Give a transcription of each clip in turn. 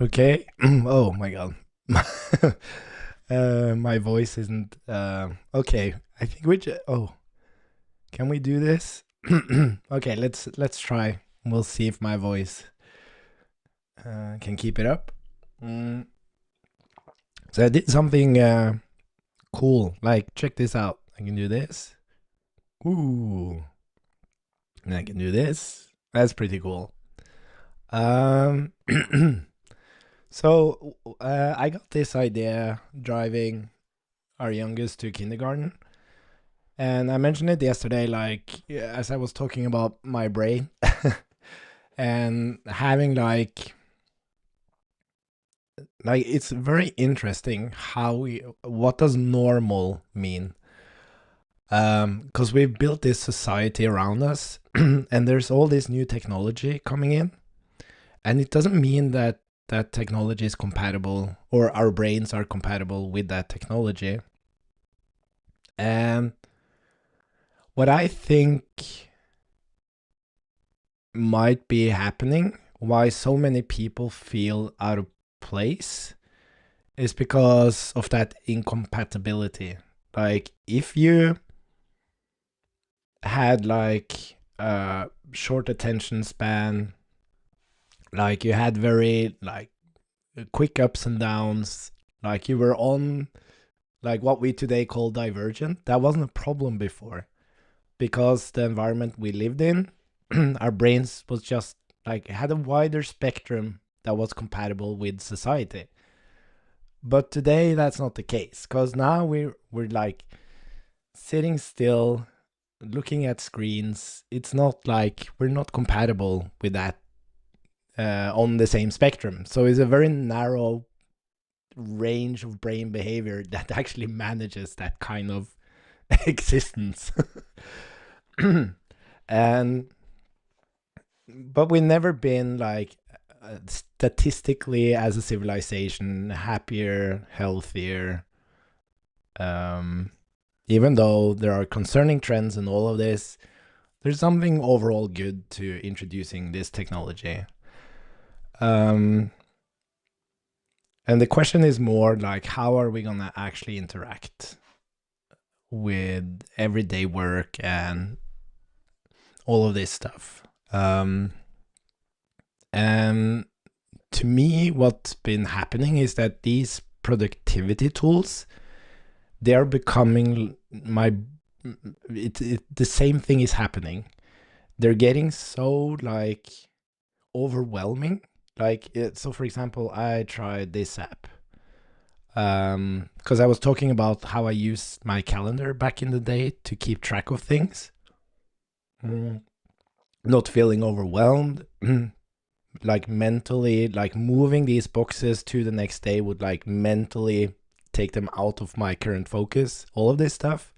Okay. Oh my God. My voice isn't okay. I think we just can we do this? Okay, let's try. We'll see if my voice can keep it up. Mm. So I did something cool. Like check this out. I can do this. Ooh. And I can do this. That's pretty cool. Um so I got this idea driving our youngest to kindergarten. And I mentioned it yesterday, like as I was talking about my brain and having like it's very interesting how we what does normal mean? Because we've built this society around us, and there's all this new technology coming in, and it doesn't mean that that technology is compatible or our brains are compatible with that technology. And what I think might be happening, why so many people feel out of place, is because of that incompatibility. Like, if you had like a short attention span, like you had very like quick ups and downs, like you were on like what we today call divergent, that wasn't a problem before because the environment we lived in, our brains was just like had a wider spectrum that was compatible with society. But today that's not the case because now we're like sitting still, looking at screens. It's not like we're not compatible with that on the same spectrum. So it's a very narrow range of brain behavior that actually manages that kind of existence. And but we've never been like statistically as a civilization happier, healthier. Um, Even though there are concerning trends in all of this, there's something overall good to introducing this technology. Um, and the question is more like, how are we gonna actually interact with everyday work and all of this stuff? And to me, what's been happening is that these productivity tools, they are becoming my the same thing is happening. They're getting so like overwhelming. Like so for example, I tried this app because I was talking about how I used my calendar back in the day to keep track of things. Mm. Not feeling overwhelmed. Like mentally, like moving these boxes to the next day would like mentally take them out of my current focus, all of this stuff.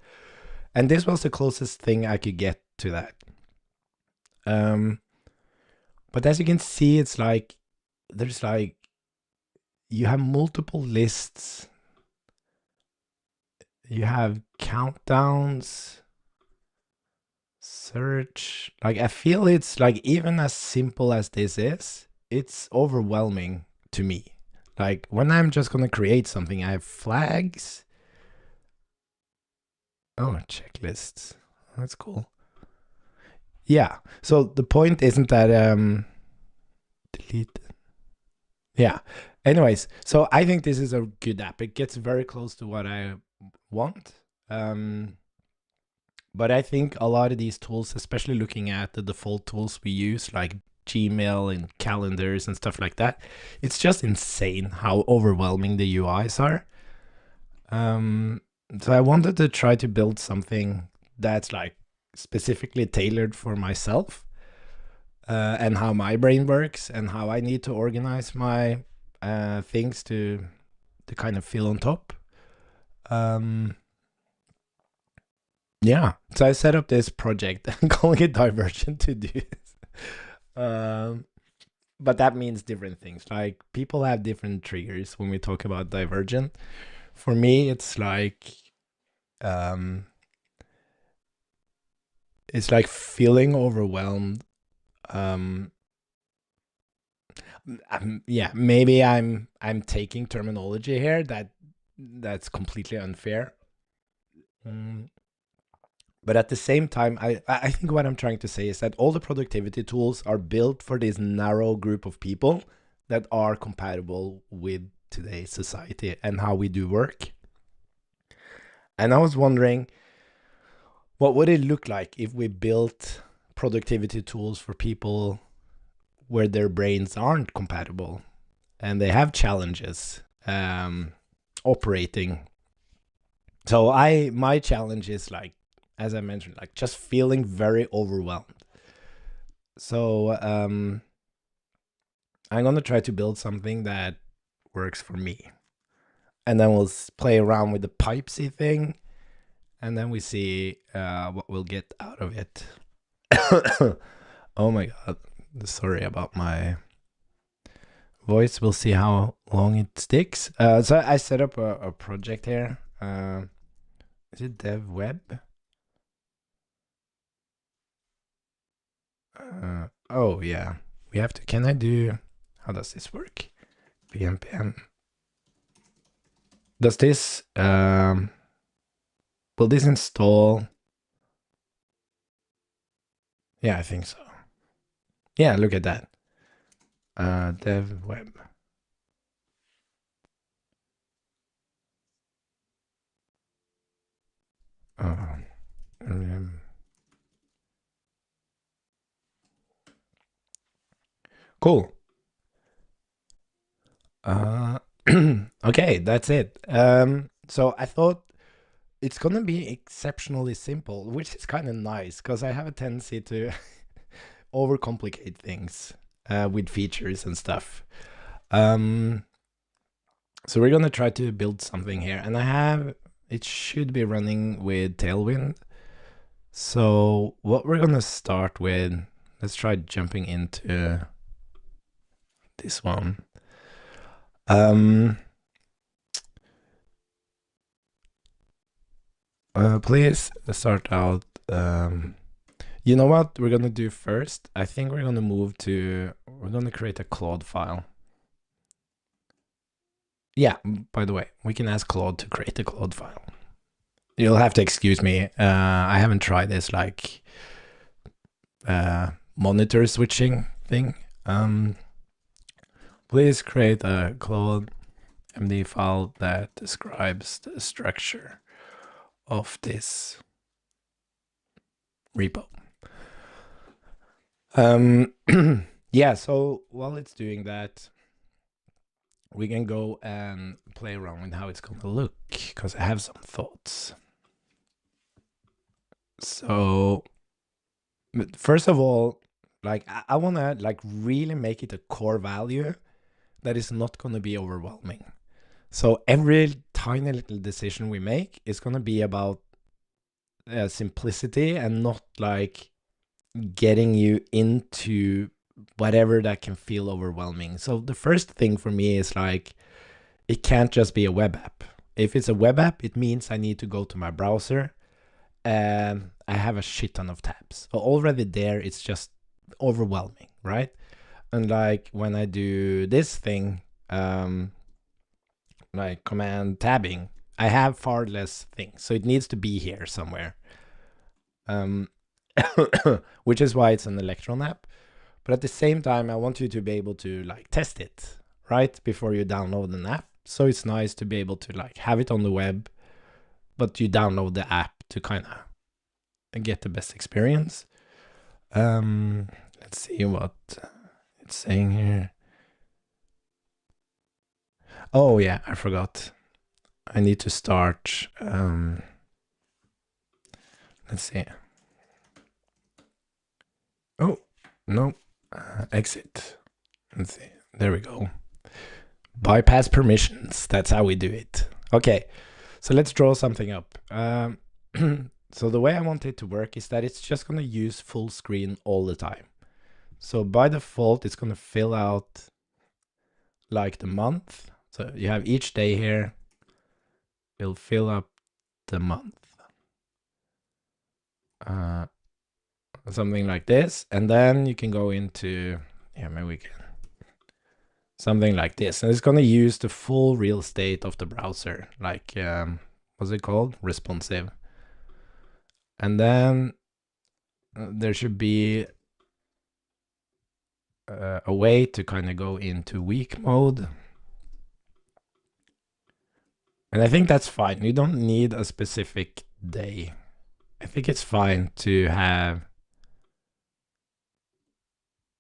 And this was the closest thing I could get to that. um but as you can see, it's like there's like you have multiple lists, you have countdowns, search. Like I feel it's like even as simple as this is, it's overwhelming to me. Like when I'm just gonna create something, I have flags. Oh, checklists. That's cool. Yeah. So the point isn't that delete. Yeah. Anyways, so I think this is a good app. It gets very close to what I want. Um but I think a lot of these tools, especially looking at the default tools we use like Gmail and calendars and stuff like that, it's just insane how overwhelming the UIs are. Um so I wanted to try to build something that's like specifically tailored for myself, and how my brain works and how I need to organize my things to kind of feel on top. Um, yeah, so I set up this project and calling it Divergent to do this. Um, but that means different things. Like people have different triggers when we talk about Divergent. For me, um, it's like feeling overwhelmed. Um, yeah, maybe I'm taking terminology here that's completely unfair. Mm, But at the same time, I think what I'm trying to say is that all the productivity tools are built for this narrow group of people that are compatible with today's society and how we do work. And I was wondering, what would it look like if we built productivity tools for people where their brains aren't compatible and they have challenges operating? So my challenge is like, as I mentioned, like just feeling very overwhelmed. So I'm gonna try to build something that works for me, and then we'll play around with the pipesy thing, and then we see what we'll get out of it. Oh my god, sorry about my voice. We'll see how long it sticks. So I set up a project here. Is it dev web? Oh yeah, we have to. Can I do? How does this work? pm. Does this will this install? Yeah, I think so. Yeah, look at that. Dev web. Um, cool. Okay, that's it. So I thought it's gonna be exceptionally simple, which is kind of nice because I have a tendency to overcomplicate things with features and stuff. So we're gonna try to build something here, and it should be running with Tailwind. So what we're gonna start with, let's try jumping into this one. Please start out. You know what we're gonna do first? I think we're gonna create a Claude file. Yeah, by the way, we can ask Claude to create a Claude file. You'll have to excuse me. I haven't tried this like monitor switching thing. Please create a Claude MD file that describes the structure of this repo. Yeah, so while it's doing that, we can go and play around with how it's going to look because I have some thoughts. So first of all, like I want to like really make it a core value that is not going to be overwhelming. So every tiny little decision we make is going to be about simplicity and not like getting you into whatever that can feel overwhelming. So the first thing for me is like, it can't just be a web app. If it's a web app, it means I need to go to my browser and I have a shit ton of tabs. So already there, it's just overwhelming, right? And like when I do this thing, like command tabbing, I have far less things. So it needs to be here somewhere. Which is why it's an Electron app. But at the same time, I want you to be able to like test it, right? Before you download an app. So it's nice to be able to like have it on the web, but you download the app to kind of get the best experience. Let's see what it's saying here. Oh yeah, I forgot. I need to start. Let's see. Oh, no. Exit. Let's see. There we go. Bypass permissions. That's how we do it. Okay, so let's draw something up. So the way I want it to work is that it's just going to use full screen all the time. So by default, it's going to fill out like the month. So you have each day here. It'll fill up the month. Something like this. And then you can go into, yeah, maybe we can something like this. And it's going to use the full real estate of the browser, like, what's it called? Responsive. And then there should be a way to kind of go into weak mode. And I think that's fine. You don't need a specific day. I think it's fine to have,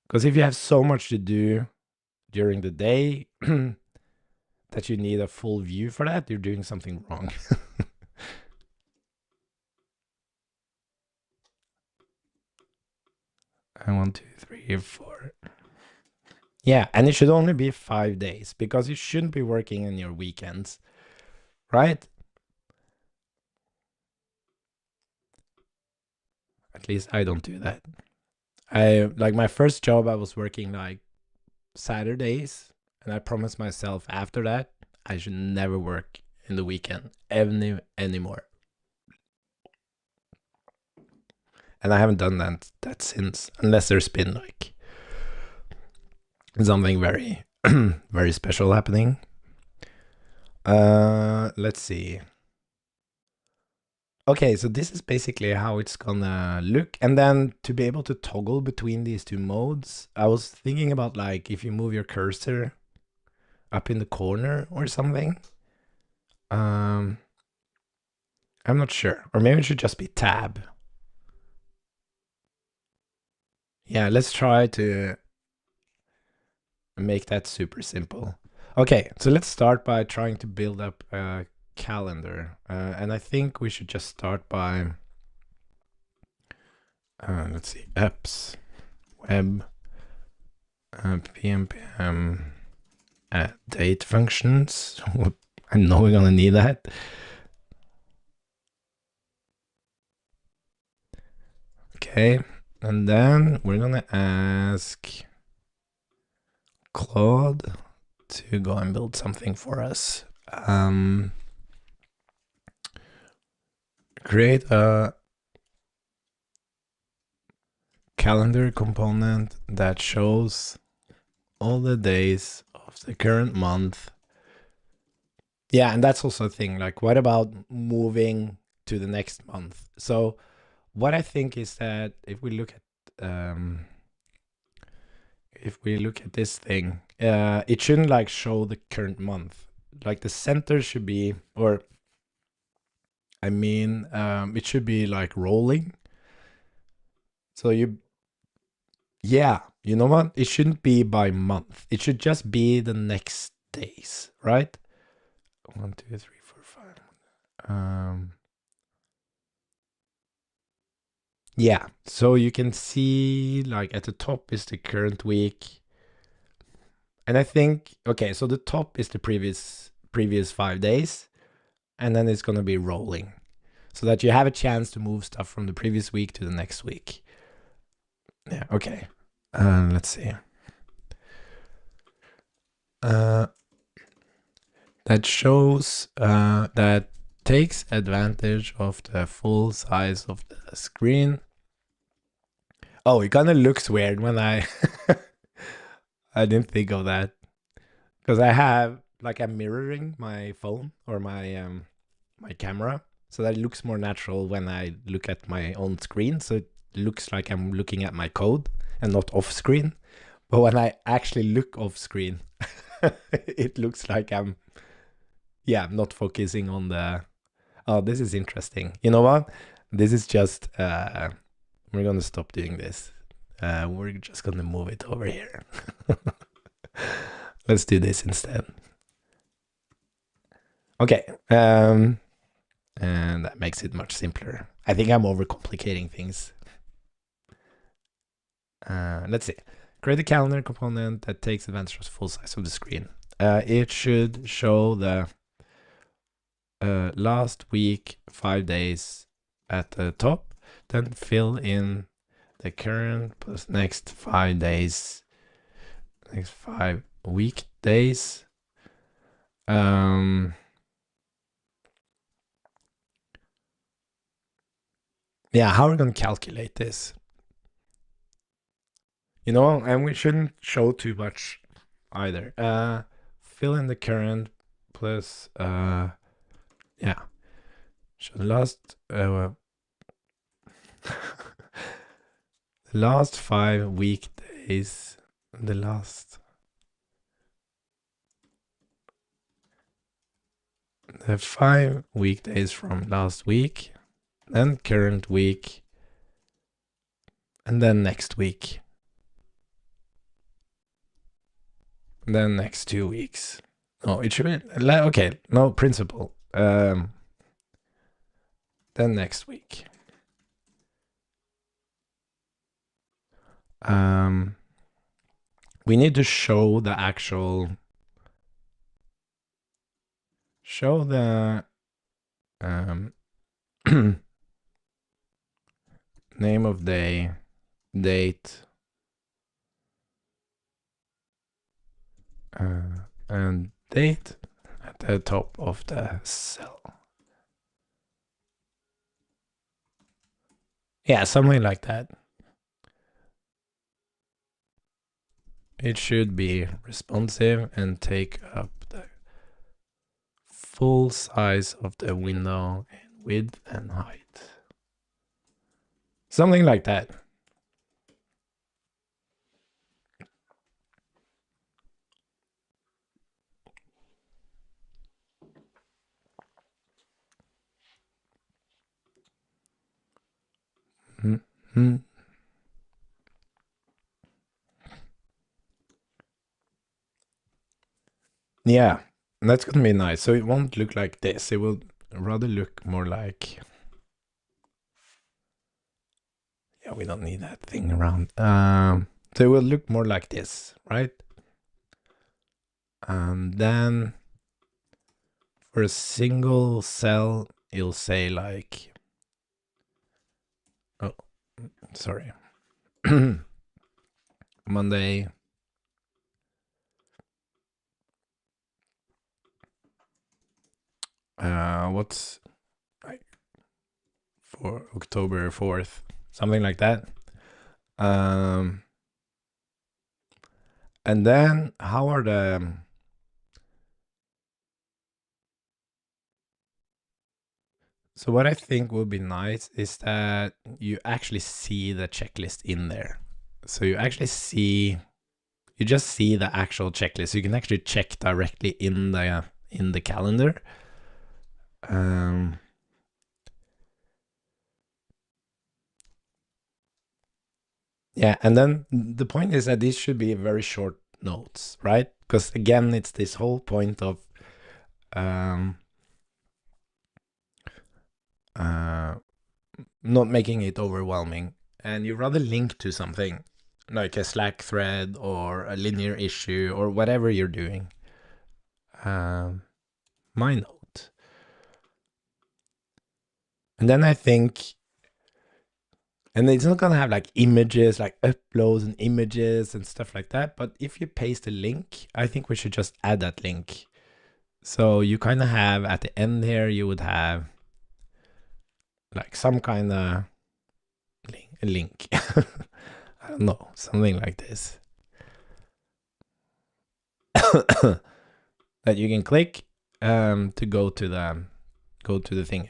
because if you have so much to do during the day that you need a full view for that, you're doing something wrong. And 1, 2, 3, 4. Yeah, and it should only be 5 days because you shouldn't be working on your weekends, right? At least I don't do that. I like my first job, I was working like Saturdays, and I promised myself after that I should never work in the weekend anymore. And I haven't done that since, unless there's been like something very very special happening. Let's see. Okay, so this is basically how it's gonna look. And then to be able to toggle between these two modes, I was thinking about like if you move your cursor up in the corner or something. I'm not sure. Or maybe it should just be tab. Yeah, let's try to make that super simple. Okay, so let's start by trying to build up a calendar. And I think we should just start by, let's see, apps, web, PM, date functions. I know we're gonna need that. Okay, and then we're gonna ask Claude to go and build something for us. Create a calendar component that shows all the days of the current month. Yeah, and that's also a thing. Like, what about moving to the next month? So, what I think is that if we look at this thing, it shouldn't like show the current month. Like the center should be, or I mean, it should be like rolling. So yeah, you know what? It shouldn't be by month. It should just be the next days, right? 1, 2, 3, 4, 5. Yeah, so you can see like at the top is the current week. And I think, okay, so the top is the previous 5 days, and then it's gonna be rolling, so that you have a chance to move stuff from the previous week to the next week. Yeah, okay. Let's see. That shows that takes advantage of the full size of the screen. Oh, it kind of looks weird when I I didn't think of that, because I have like I'm mirroring my phone or my camera, so that it looks more natural when I look at my own screen. So it looks like I'm looking at my code and not off screen. But when I actually look off screen, it looks like I'm not focusing on the. Oh, this is interesting. You know what? This is just we're gonna stop doing this. We're just gonna move it over here. Let's do this instead. Okay. And that makes it much simpler. I think I'm overcomplicating things. Let's see. Create a calendar component that takes advantage of the full size of the screen. It should show the last week 5 days at the top, then fill in the current plus next 5 days, next 5 weekdays. Yeah, how are we going to calculate this? You know, and we shouldn't show too much either. Fill in the current plus yeah. So the last 5 weekdays, the last 5 weekdays from last week, then current week, and then next week, and then next 2 weeks. No, it should be okay. No principle. Then next week. We need to show the actual name of day, date, and date at the top of the cell. Yeah, something like that. It should be responsive and take up the full size of the window in width and height. Something like that. Mm-hmm. Yeah, that's gonna be nice. So it won't look like this. It will rather look more like... Yeah, we don't need that thing around. So it will look more like this, right? And then for a single cell, you'll say like... Oh, sorry. Monday. What's like for October 4th? Something like that. And then how are the... So what I think would be nice is that you actually see the checklist in there. So you actually see, you just see the actual checklist. You can actually check directly in the calendar. Yeah, and then the point is that these should be very short notes, right? Because again, it's this whole point of not making it overwhelming, and you rather link to something like a Slack thread or a linear issue or whatever you're doing. My note. And then I think, and it's not gonna have like images, like uploads and images and stuff like that, but if you paste a link, I think we should just add that link. So you kind of have at the end here, you would have like some kind of link. I don't know, something like this. That you can click to go to the thing.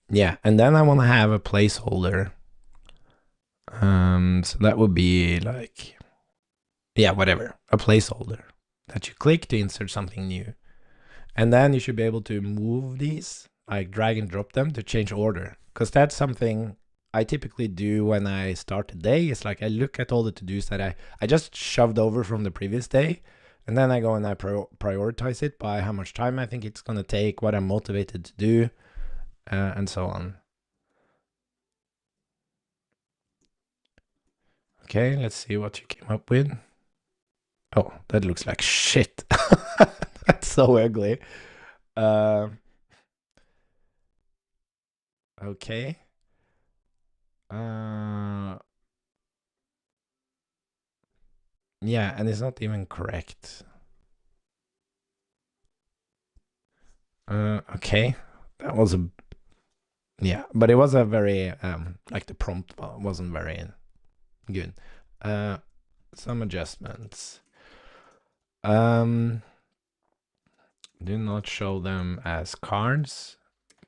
Yeah, and then I want to have a placeholder. So that would be like, yeah, whatever, a placeholder that you click to insert something new. And then you should be able to move these, like drag and drop them to change order. Because that's something I typically do when I start a day. It's like I look at all the to-dos that I just shoved over from the previous day. And then I go and I prioritize it by how much time I think it's going to take, what I'm motivated to do, and so on. Okay, let's see what you came up with. Oh, that looks like shit. That's so ugly. Okay. Yeah, and it's not even correct. Okay. That was a... Yeah, but it was a very like the prompt wasn't very good. Some adjustments. Do not show them as cards,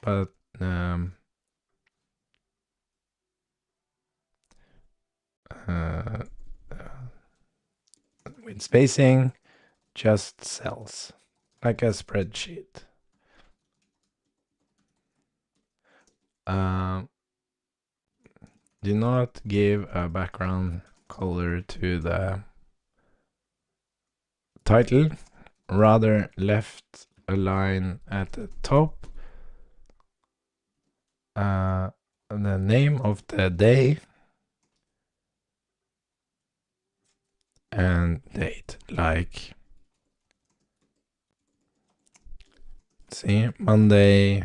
but with spacing, just cells, like a spreadsheet. Do not give a background color to the title, rather left align at the top. The name of the day and date, like, see, Monday,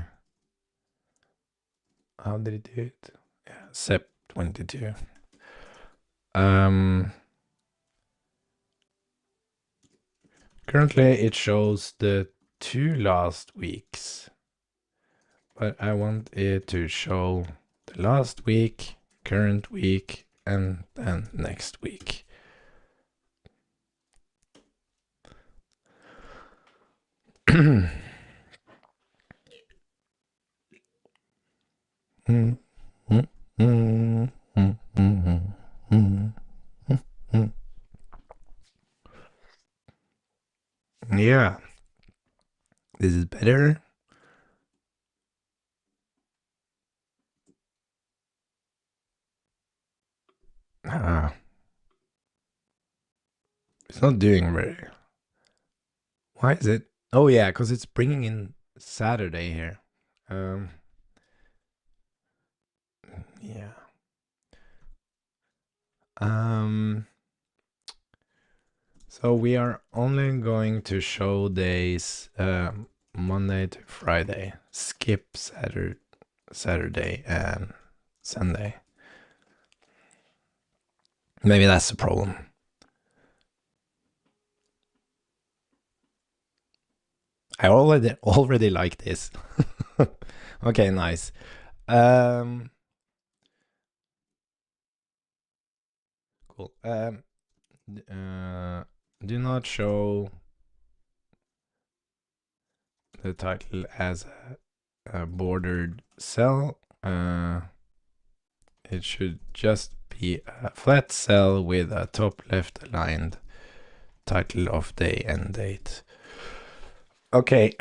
how did it do it? Yeah, Sep 22. Currently it shows the 2 last weeks, but I want it to show the last week, current week, and then next week. Yeah, this is better. It's not doing very. Why is it? Oh yeah, because it's bringing in Saturday here. Yeah. So we are only going to show days Monday to Friday. Skip Saturday and Sunday. Maybe that's the problem. I already like this. Okay, nice. Cool. Do not show the title as a bordered cell. It should just be a flat cell with a top left aligned title of day and date. Okay.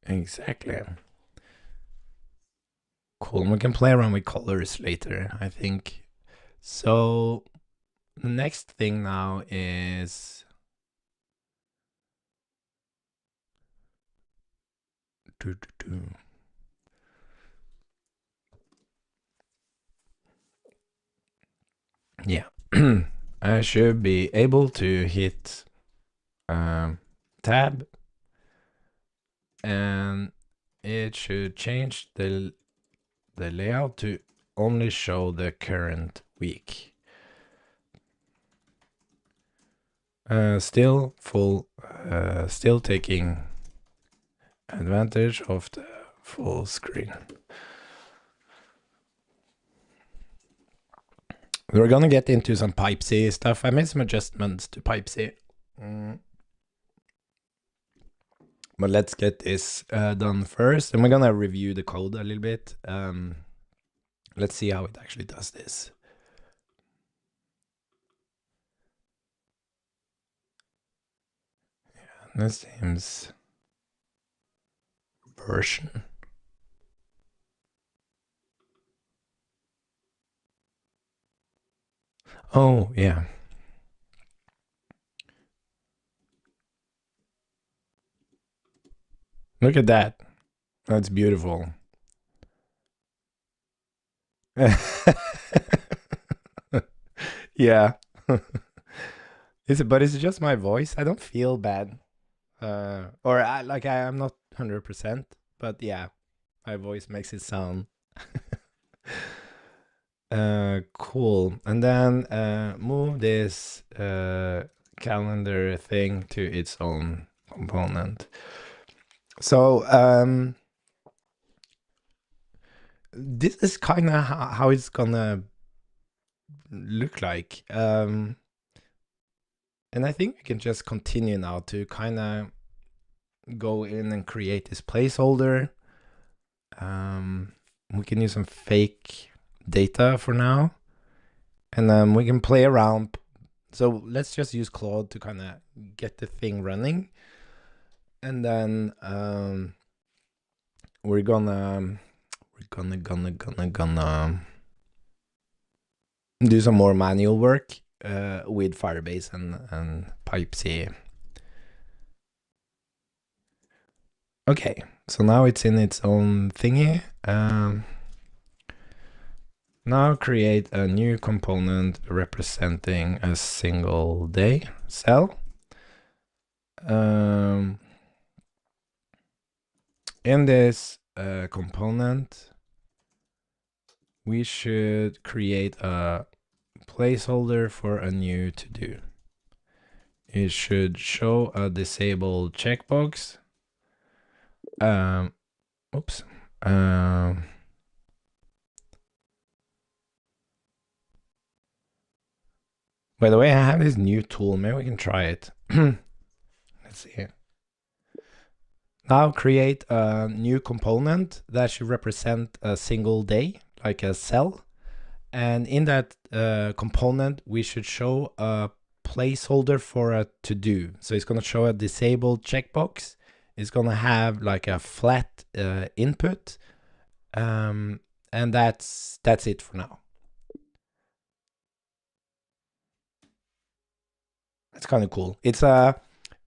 Exactly. Cool. We can play around with colors later, I think. So the next thing now is yeah. I should be able to hit tab, and it should change the layout to only show the current week. Still taking advantage of the full screen. We're gonna get into some pipesy stuff. I made some adjustments to pipesy. But let's get this done first, and we're gonna review the code a little bit. Let's see how it actually does this. Yeah, this seems version. Oh, yeah. Look at that. That's beautiful. Yeah. But is it just my voice? I don't feel bad. Or I'm not 100%, but yeah, my voice makes it sound cool. And then move this calendar thing to its own component. So this is kind of how it's gonna look like. And I think we can just continue now to kind of go in and create this placeholder. We can use some fake data for now, and we can play around. So let's just use Claude to kind of get the thing running, and then we're gonna do some more manual work with Firebase and pipesy. Okay, so now it's in its own thingy. Now create a new component representing a single day cell. In this component, we should create a placeholder for a new to-do. It should show a disabled checkbox. Oops. By the way, I have this new tool. Maybe we can try it. Let's see. Now create a new component that should represent a single day, like a cell. And in that component, we should show a placeholder for a to-do. So it's going to show a disabled checkbox. It's going to have like a flat input. And that's it for now. It's kind of cool. It's a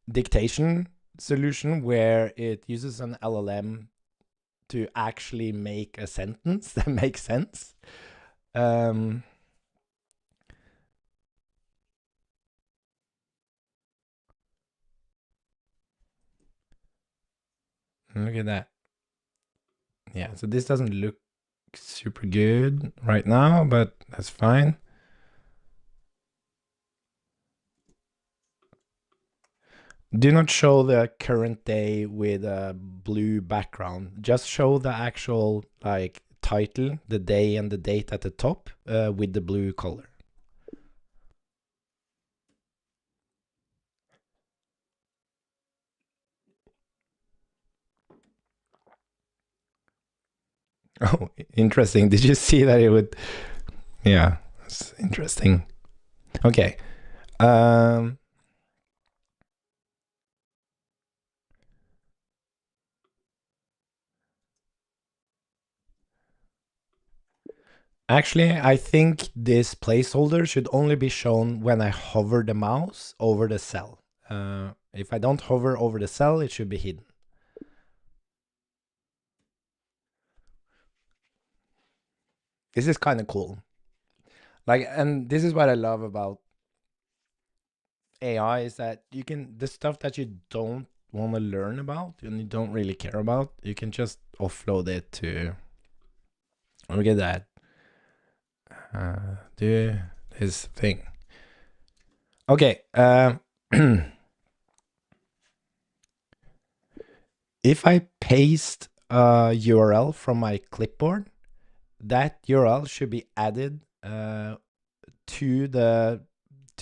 dictation solution where it uses an LLM to actually make a sentence that makes sense. Look at that. Yeah, so this doesn't look super good right now, but that's fine. Do not show the current day with a blue background. Just show the actual like title, the day and the date at the top with the blue color. Oh, interesting. Did you see that it would? Yeah, it's interesting. Okay. Actually, I think this placeholder should only be shown when I hover the mouse over the cell. If I don't hover over the cell, it should be hidden. This is kind of cool. Like, and this is what I love about AI is that you can, the stuff that you don't want to learn about and you don't really care about, you can just offload it to, look at that, do this thing. Okay. If I paste a URL from my clipboard, that URL should be added to the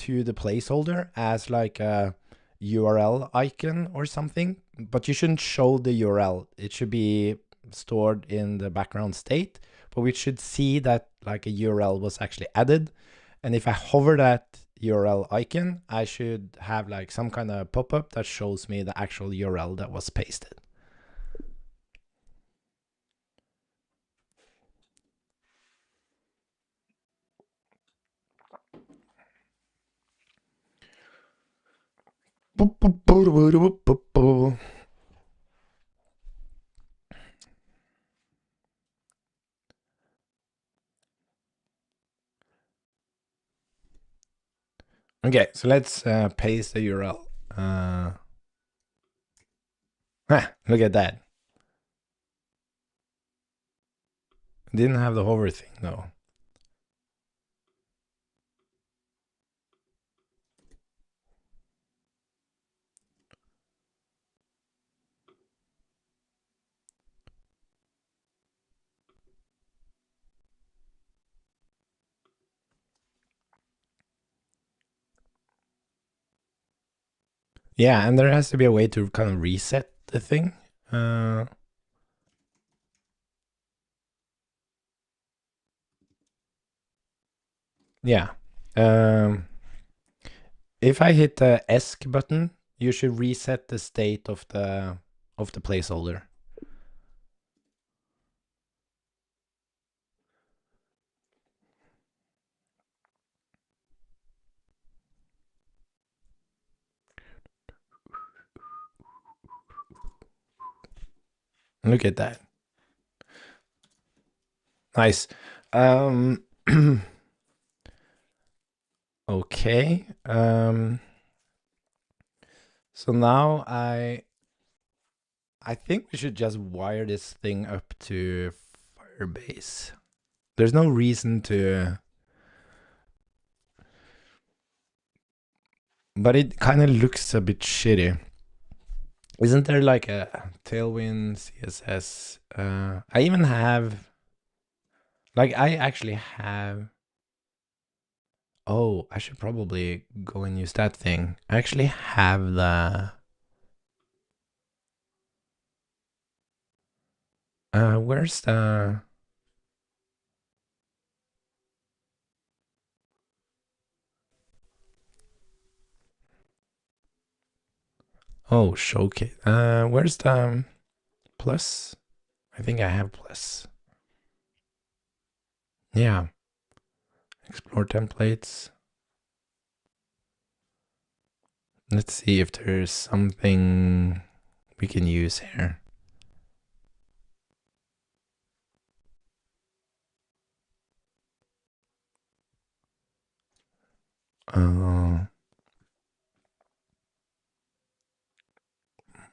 placeholder as like a URL icon or something, but you shouldn't show the URL. It should be stored in the background state, but we should see that like a URL was actually added. And if I hover that URL icon, I should have like some kind of pop-up that shows me the actual URL that was pasted. Okay, so let's paste the URL. Look at that. Didn't have the hover thing though. Yeah, and there has to be a way to kind of reset the thing. Yeah. If I hit the ESC button, you should reset the state of the placeholder. Look at that. Nice. Okay. So now I think we should just wire this thing up to Firebase. There's no reason to, but it kind of looks a bit shitty. Isn't there like a Tailwind CSS? I even have, like, I actually have. Oh, I should probably go and use that thing. I actually have the. Where's the? Oh, showcase. Where's the plus? I think I have plus. Yeah. Explore templates. Let's see if there's something we can use here.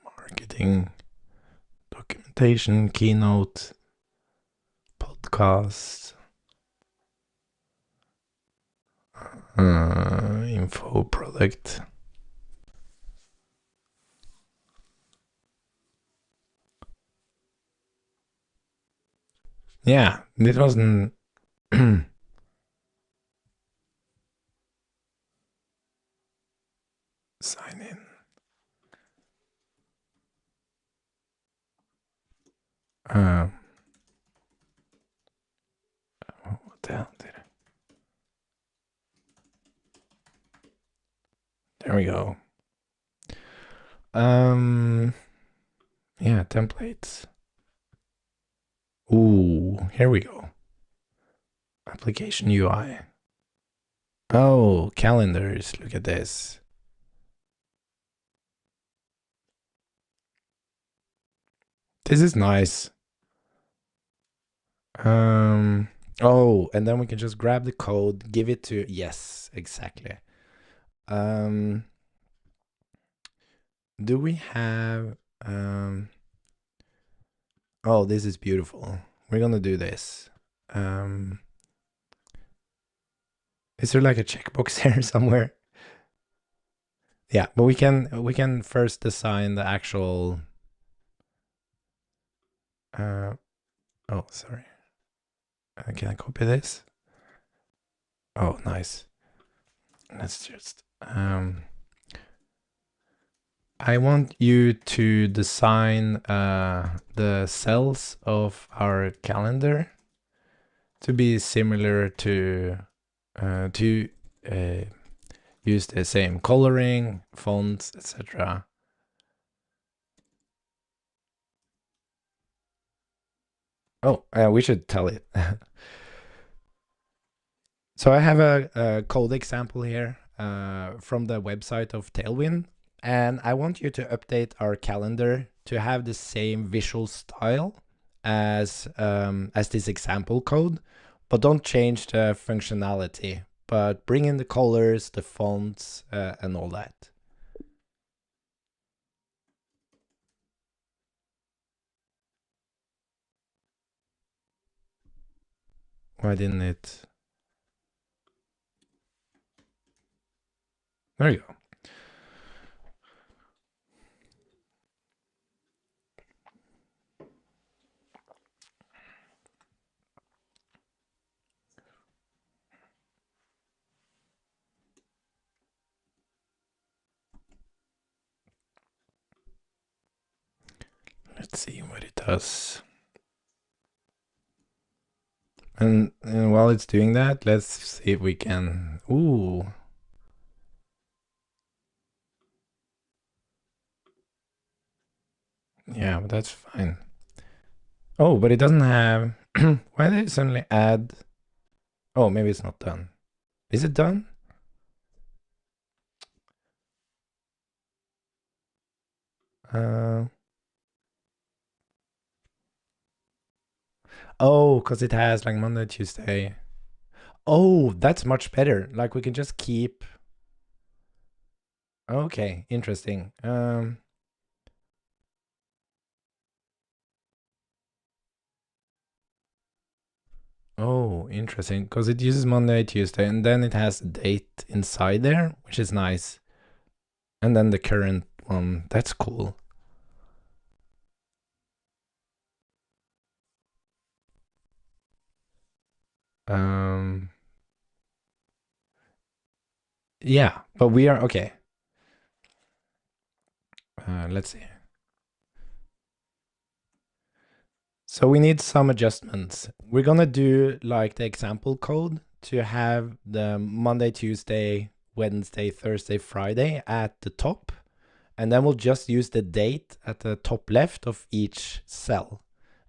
Marketing, documentation, keynote, podcast, info, product. Yeah, it wasn't. Sign in. What the hell did I? There we go. Yeah, templates. Ooh, here we go. Application UI. Oh, calendars. Look at this. This is nice. Oh, and then we can just grab the code, give it to, yes, exactly. Do we have, oh, this is beautiful. We're gonna do this. Is there like a checkbox here somewhere? Yeah, but we can first design the actual, oh, sorry. Can I copy this? Oh, nice. Let's just, I want you to design the cells of our calendar to be similar to use the same coloring, fonts, etc. Oh, we should tell it. So I have a code example here from the website of Tailwind, and I want you to update our calendar to have the same visual style as this example code, but don't change the functionality, but bring in the colors, the fonts, and all that. Why didn't it? There you go. Let's see what it does. And while it's doing that, let's see if we can. Ooh. Yeah, but that's fine. Oh, but it doesn't have. Why did it suddenly add? Oh, maybe it's not done. Is it done? Oh, because it has like Monday, Tuesday. Oh, that's much better. Like we can just keep. Okay, interesting. Oh, interesting. Because it uses Monday, Tuesday, and then it has a date inside there, which is nice. And then the current one. That's cool. Um, yeah, but we are okay. Let's see. So we need some adjustments. We're gonna do like the example code to have the Monday, Tuesday, Wednesday, Thursday, Friday at the top. And then we'll just use the date at the top left of each cell.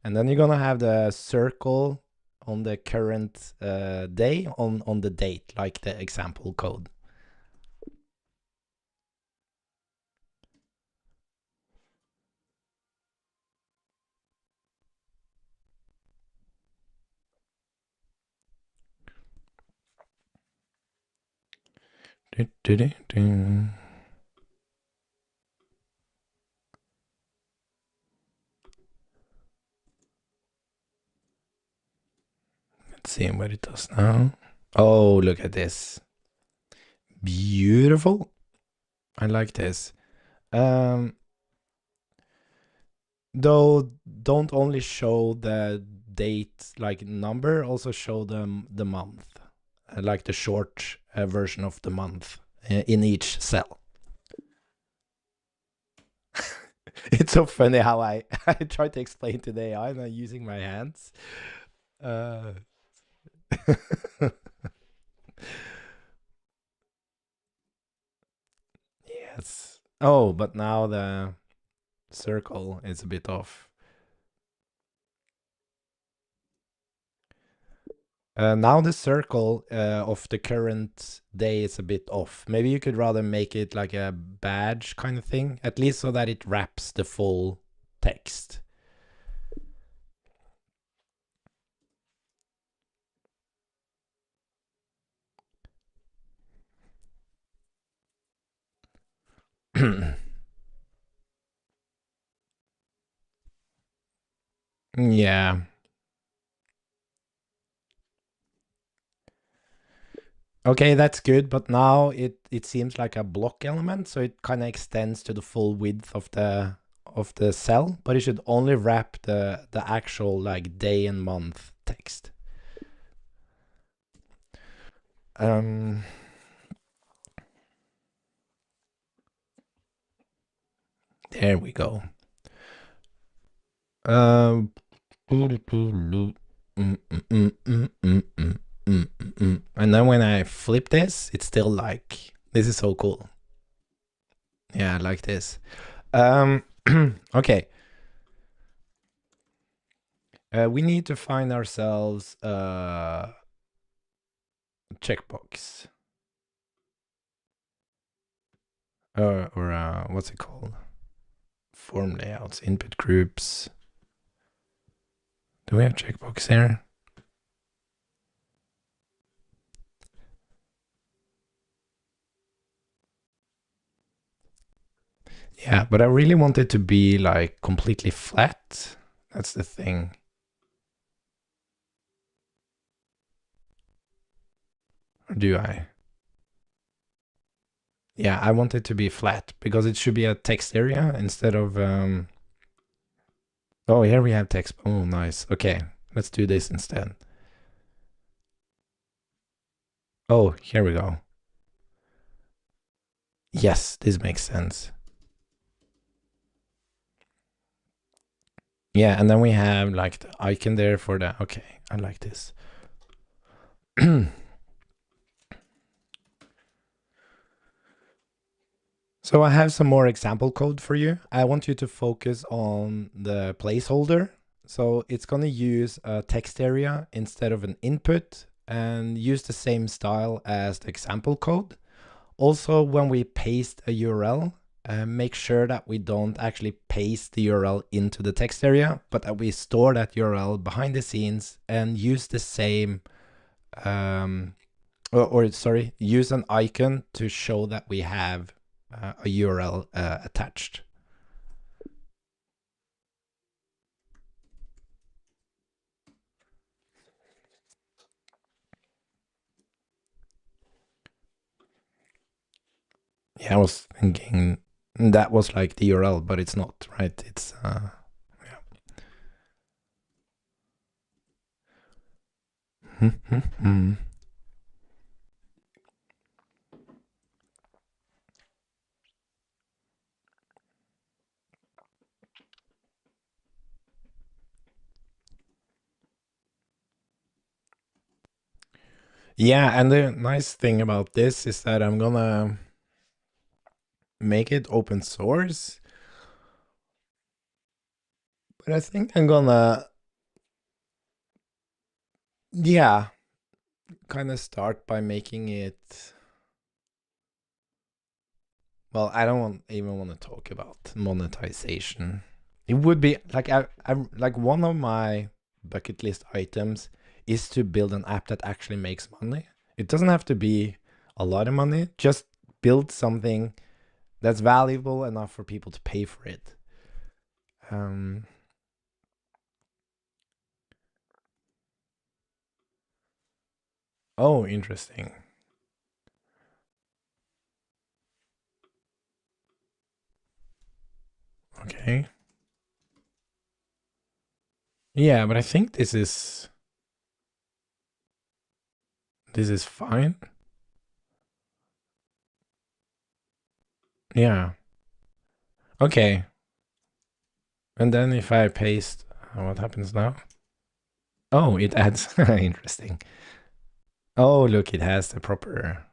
And then you're gonna have the circle on the current day on the date, like the example code. Let's see what it does now. Oh, look at this. Beautiful. I like this. Though don't only show the date like number, also show the month, like the short version of the month in each cell. It's so funny how I try to explain to the AI and I'm using my hands. Uh, yes. Oh, but now the circle is a bit off. Now the circle of the current day is a bit off. Maybe you could rather make it like a badge kind of thing, at least so that it wraps the full text. Yeah. Okay, that's good, but now it seems like a block element, so it kind of extends to the full width of the cell, but it should only wrap the actual like day and month text. There we go. Um, and then when I flip this, it's still like this is so cool. Yeah, I like this. Okay. We need to find ourselves a checkbox. Or what's it called? Form layouts, input groups. Do we have checkbox here? Yeah, but I really want it to be like completely flat. That's the thing. Or do I? Yeah, I want it to be flat because it should be a text area instead of. Oh, here we have text. Oh, nice. Okay, let's do this instead. Oh, here we go. Yes, this makes sense. Yeah, and then we have like the icon there for the, okay, I like this. So I have some more example code for you. I want you to focus on the placeholder. So it's going to use a text area instead of an input and use the same style as the example code. Also, when we paste a URL, make sure that we don't actually paste the URL into the text area, but that we store that URL behind the scenes and use the same, sorry, use an icon to show that we have a URL attached. Yeah, I was thinking that was like the URL, but it's not, right? It's yeah. Yeah, and the nice thing about this is that I'm gonna make it open source, but I think I'm gonna, yeah, kind of start by making it. Well, I don't even want to talk about monetization. It would be like I like one of my bucket list items is to build an app that actually makes money. It doesn't have to be a lot of money. Just build something that's valuable enough for people to pay for it. Um, oh, interesting. Okay. Yeah, but I think this is fine. Yeah. Okay. And then if I paste, what happens now? Oh, it adds. Interesting. Oh, look, it has the proper.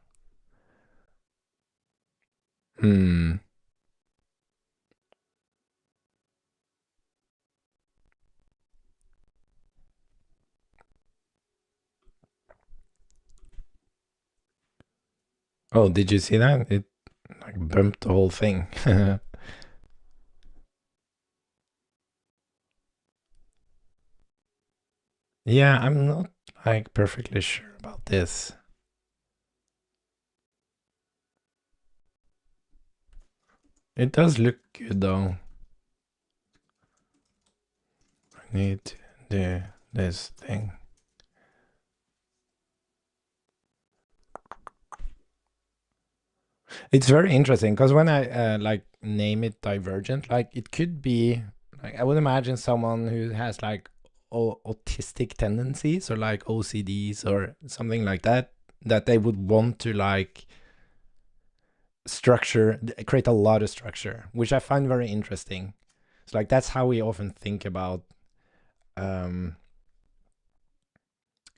Hmm. Oh, did you see that? It like bumped the whole thing. Yeah, I'm not like perfectly sure about this. It does look good though. I need to do this thing. It's very interesting because when I like name it Divergent, like it could be like I would imagine someone who has like autistic tendencies or like OCDs or something like that, that they would want to like structure, create a lot of structure, which I find very interesting. It's like that's how we often think about um,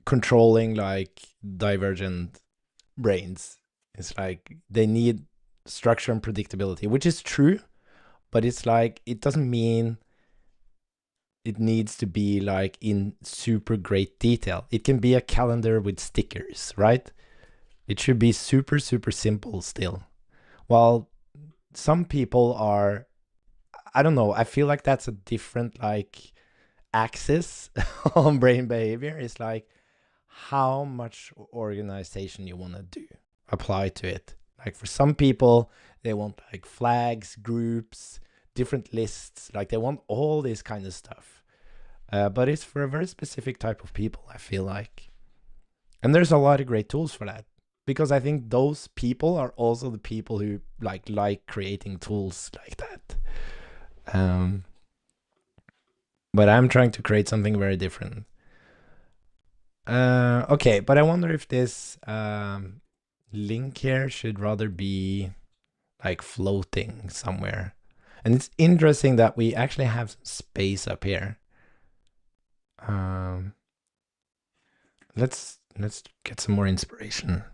controlling like divergent brains. It's like they need structure and predictability, which is true, but it's like it doesn't mean it needs to be like in super great detail. It can be a calendar with stickers, right? It should be super super simple still. While some people are, I don't know, I feel like that's a different like axis on brain behavior. It's like how much organization you want to do apply to it. Like for some people they want like flags, groups, different lists, like they want all this kind of stuff. But it's for a very specific type of people, I feel like. And there's a lot of great tools for that, because I think those people are also the people who like creating tools like that. um but I'm trying to create something very different. Okay, but I wonder if this link here should rather be like floating somewhere. And it's interesting that we actually have space up here. Let's get some more inspiration.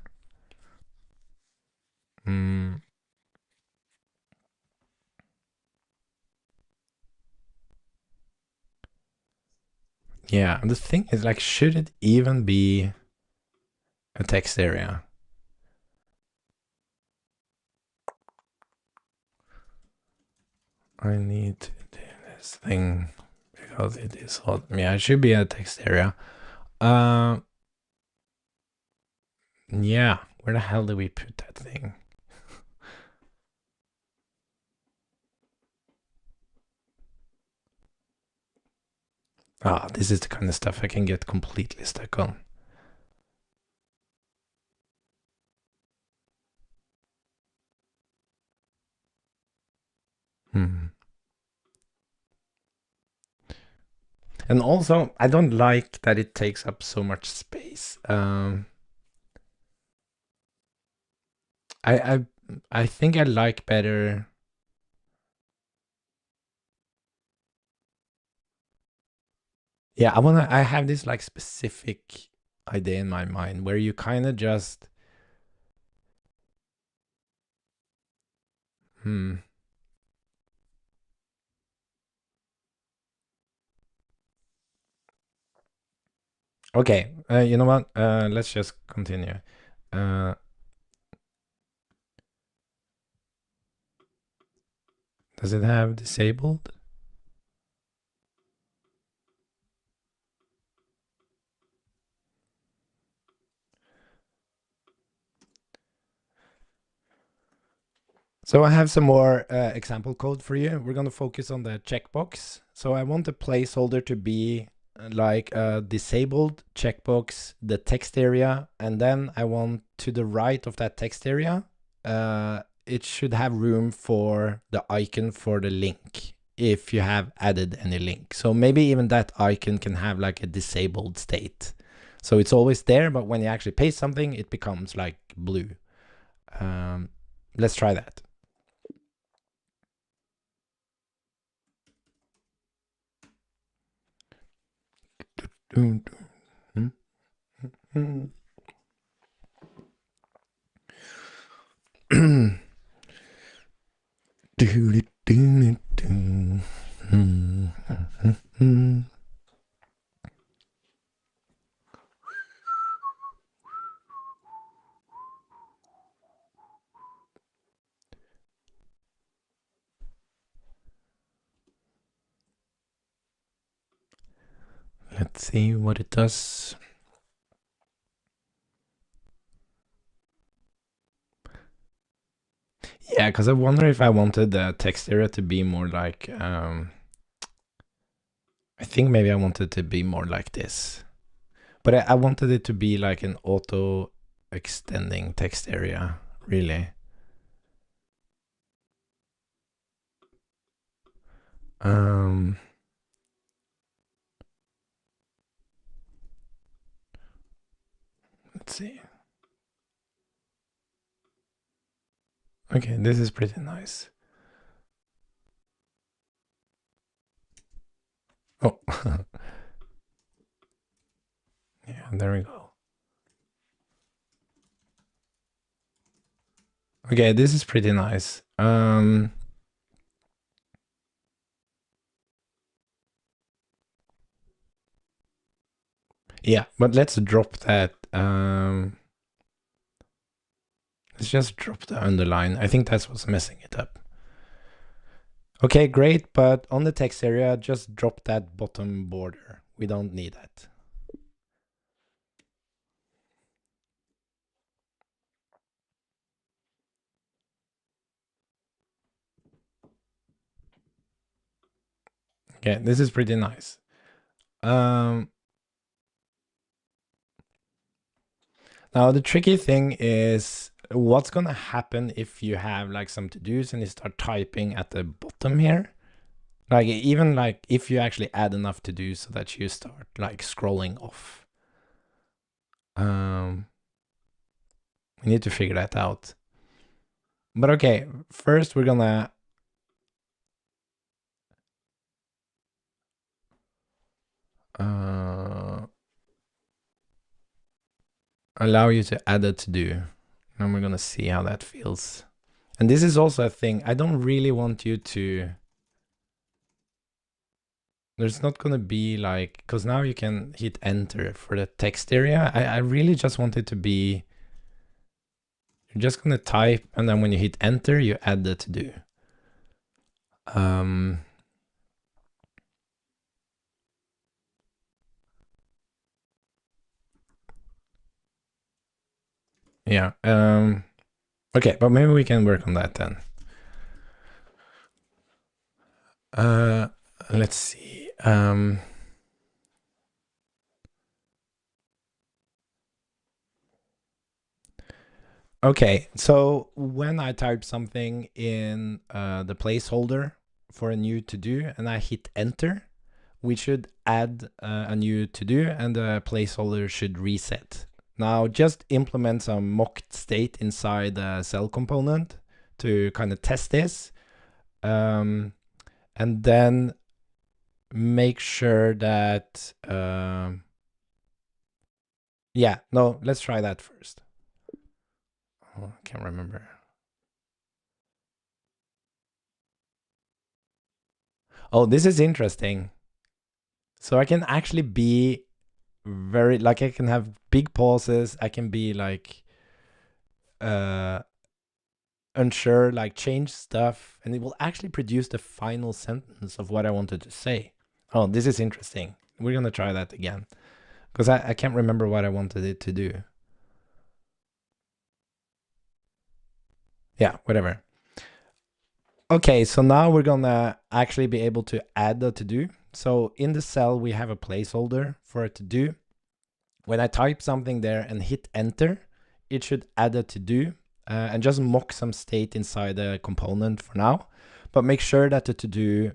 Yeah, the thing is, like, should it even be a text area? I need to do this thing because it is hot. Yeah, it should be a text area. Yeah, where the hell do we put that thing? Ah, this is the kind of stuff I can get completely stuck on. And also, I don't like that it takes up so much space. I think I like better. Yeah, I have this like specific idea in my mind where you kind of just Okay, you know what? Let's just continue. Does it have disabled? So I have some more example code for you. We're going to focus on the checkbox. So I want the placeholder to be like a disabled checkbox, the text area, and then I want to the right of that text area, it should have room for the icon for the link if you have added any link. So maybe even that icon can have like a disabled state. So it's always there, but when you actually paste something, it becomes like blue. Let's try that. Let's see what it does. Yeah, because I wonder if I wanted the text area to be more like, I think maybe I wanted it to be more like this. But I wanted it to be like an auto extending text area, really. Let's see. Okay, this is pretty nice. Oh, yeah, there we go. Okay, this is pretty nice. Yeah, but let's drop that. Let's just drop the underline. I think that's what's messing it up. Okay, great, but on the text area, just drop that bottom border. We don't need that. Okay, this is pretty nice. Now the tricky thing is what's gonna happen if you have like some to-dos and you start typing at the bottom here. Like even like if you actually add enough to do so that you start like scrolling off. We need to figure that out. But okay, first we're gonna allow you to add a to-do. And we're gonna see how that feels. And this is also a thing. I don't really want you to... There's not gonna be like... Because now you can hit enter for the text area. I really just want it to be... You're just gonna type, and then when you hit enter, you add the to-do. Yeah. Okay, but maybe we can work on that then. Let's see. Okay, so when I type something in the placeholder for a new to-do and I hit enter, we should add a new to-do and the placeholder should reset. Now just implement some mocked state inside the cell component to kind of test this. And then make sure that, yeah, no, let's try that first. Oh, I can't remember. Oh, this is interesting. So I can actually be very, like I can have big pauses. I can be like, unsure, like change stuff, and it will actually produce the final sentence of what I wanted to say. Oh, this is interesting. We're gonna try that again because I can't remember what I wanted it to do. Yeah, whatever. Okay, so now we're gonna actually be able to add the to-do. So in the cell, we have a placeholder for a to-do. When I type something there and hit enter, it should add a to-do and just mock some state inside the component for now. But make sure that the to-do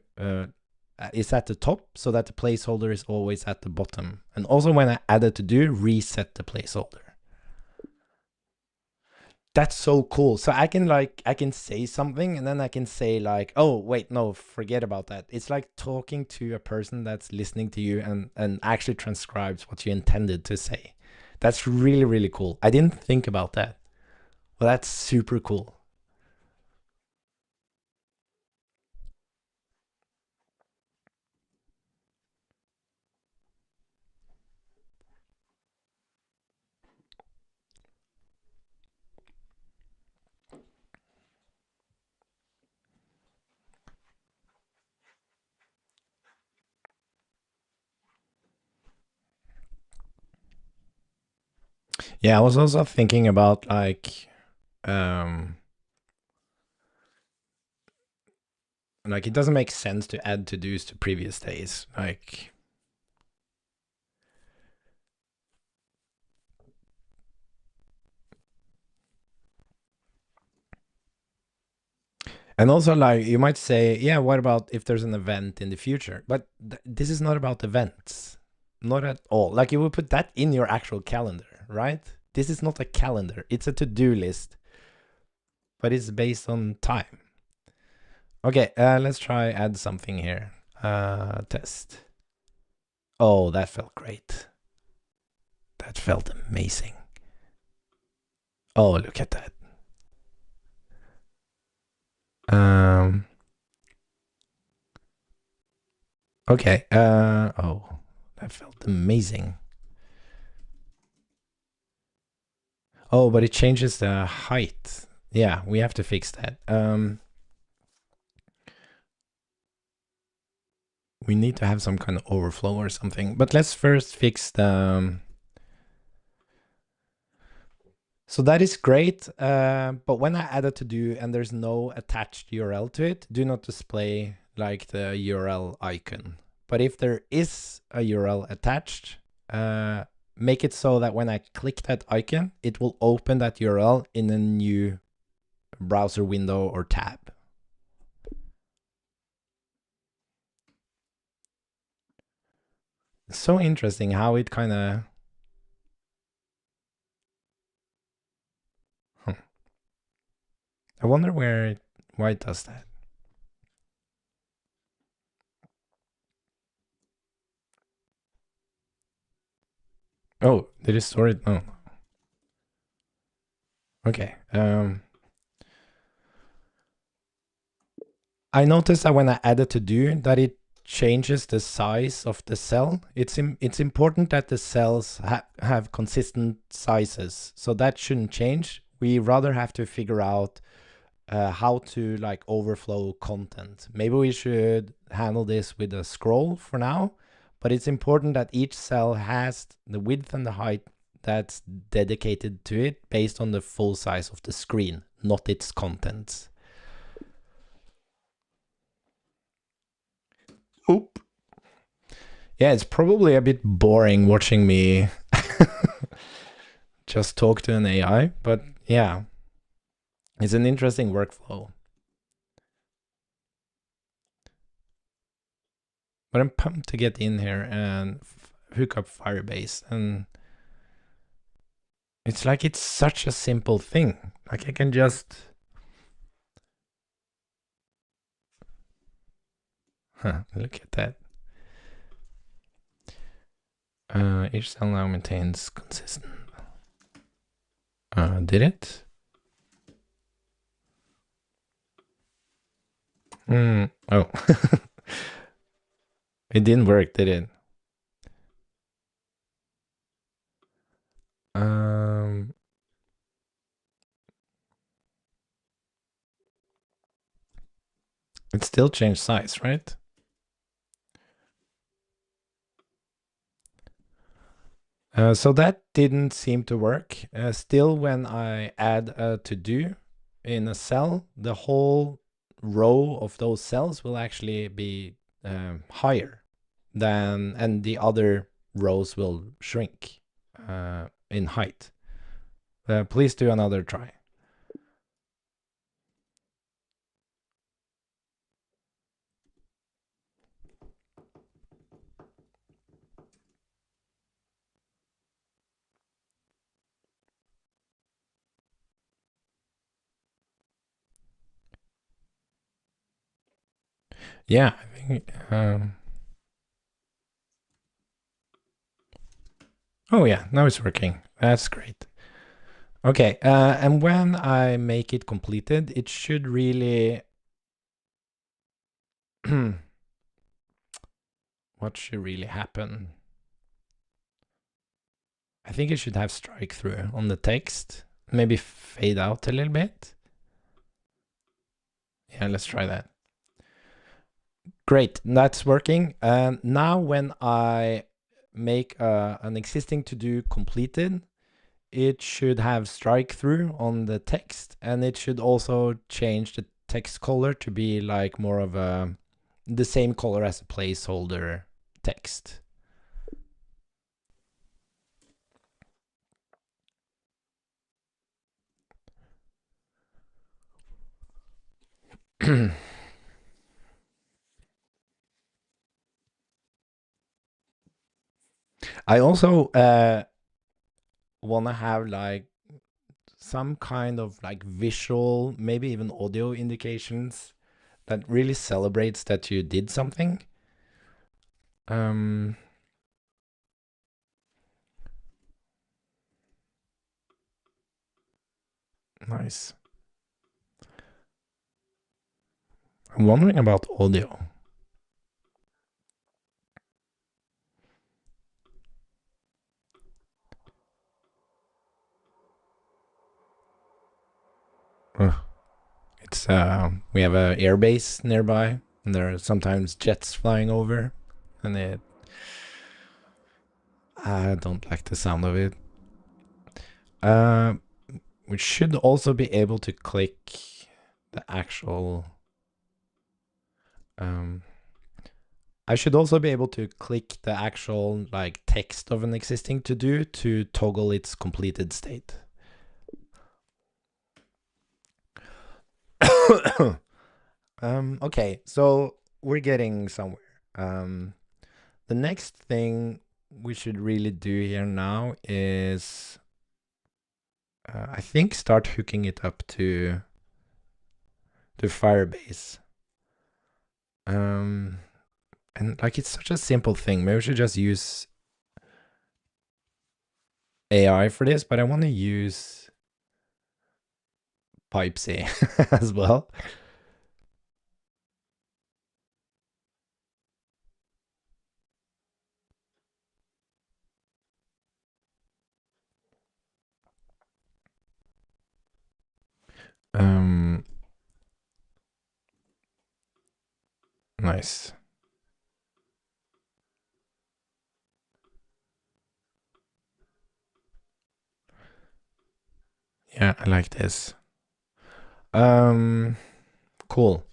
is at the top so that the placeholder is always at the bottom. And also when I add a to-do, reset the placeholder. That's so cool. So I can say something and then I can say like, oh, wait, no, forget about that. It's like talking to a person that's listening to you and actually transcribes what you intended to say. That's really, really cool. I didn't think about that. Well, that's super cool. Yeah, I was also thinking about like it doesn't make sense to add to-dos to previous days. Like, and also like you might say, yeah, what about if there's an event in the future? But this is not about events. Not at all. Like you would put that in your actual calendar, right? This is not a calendar. It's a to-do list, but it's based on time. Okay, let's try add something here. Test. Oh, that felt great. That felt amazing. Oh, look at that. Okay. Oh, that felt amazing. Oh, but it changes the height. Yeah, we have to fix that. We need to have some kind of overflow or something. But let's first fix the... So that is great. But when I add a to-do and there's no attached URL to it, do not display like the URL icon. But if there is a URL attached, make it so that when I click that icon, it will open that URL in a new browser window or tab. It's so interesting how it kind of... I wonder why it does that. Oh, did it store it? Oh. Okay. I noticed that when I add a to-do, that it changes the size of the cell. It's important that the cells have consistent sizes, so that shouldn't change. We rather have to figure out how to like overflow content. Maybe we should handle this with a scroll for now, but it's important that each cell has the width and the height that's dedicated to it based on the full size of the screen, not its contents. Oop. Yeah, it's probably a bit boring watching me just talk to an AI, but yeah, it's an interesting workflow. But I'm pumped to get in here and hook up Firebase. And it's like it's such a simple thing. Like I can just... look at that. Each cell now maintains consistent. Did it? Oh. It didn't work, did it? It still changed size, right? So that didn't seem to work. Still, when I add a to-do in a cell, the whole row of those cells will actually be higher than, and the other rows will shrink in height. Please do another try. Yeah, I think. Oh yeah, now it's working. That's great. Okay, and when I make it completed, it should really... what should really happen? I think it should have strike through on the text. Maybe fade out a little bit. Yeah, let's try that. Great, that's working. And now when I make an existing to-do completed, it should have strike through on the text, and it should also change the text color to be like more of the same color as a placeholder text. I also want to have like some kind of like visual, maybe even audio indications that really celebrates that you did something. Nice. I'm wondering about audio. It's we have a airbase nearby, and there are sometimes jets flying over, and I don't like the sound of it. We should also be able to click the actual... I should also be able to click the actual like text of an existing to-do to toggle its completed state. Okay, so we're getting somewhere. The next thing we should really do here now is, I think, start hooking it up to Firebase. And like it's such a simple thing. Maybe we should just use AI for this, but I want to use pipesy as well. Nice. Yeah, I like this. Cool.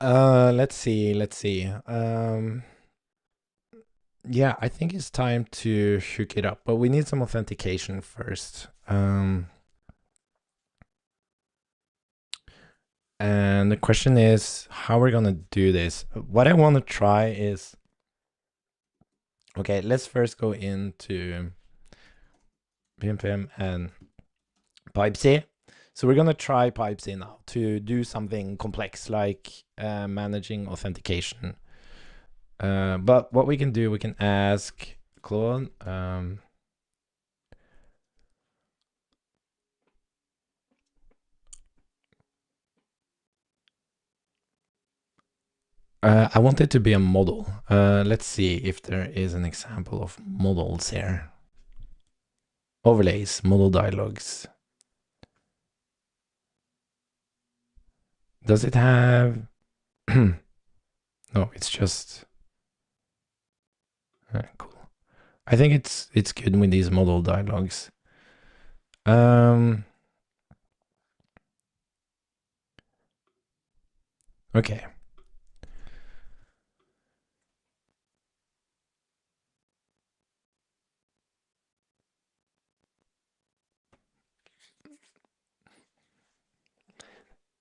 Let's see, let's see. Yeah, I think it's time to hook it up, but we need some authentication first. And the question is how we're gonna do this. What I want to try is, okay, let's first go into PMPM and pipesy. So we're gonna try pipesy now to do something complex like managing authentication. But what we can do, we can ask Claude. I want it to be a model. Let's see if there is an example of models here. Overlays, model dialogues. Does it have... No, it's just... cool. I think it's good with these model dialogues. Okay.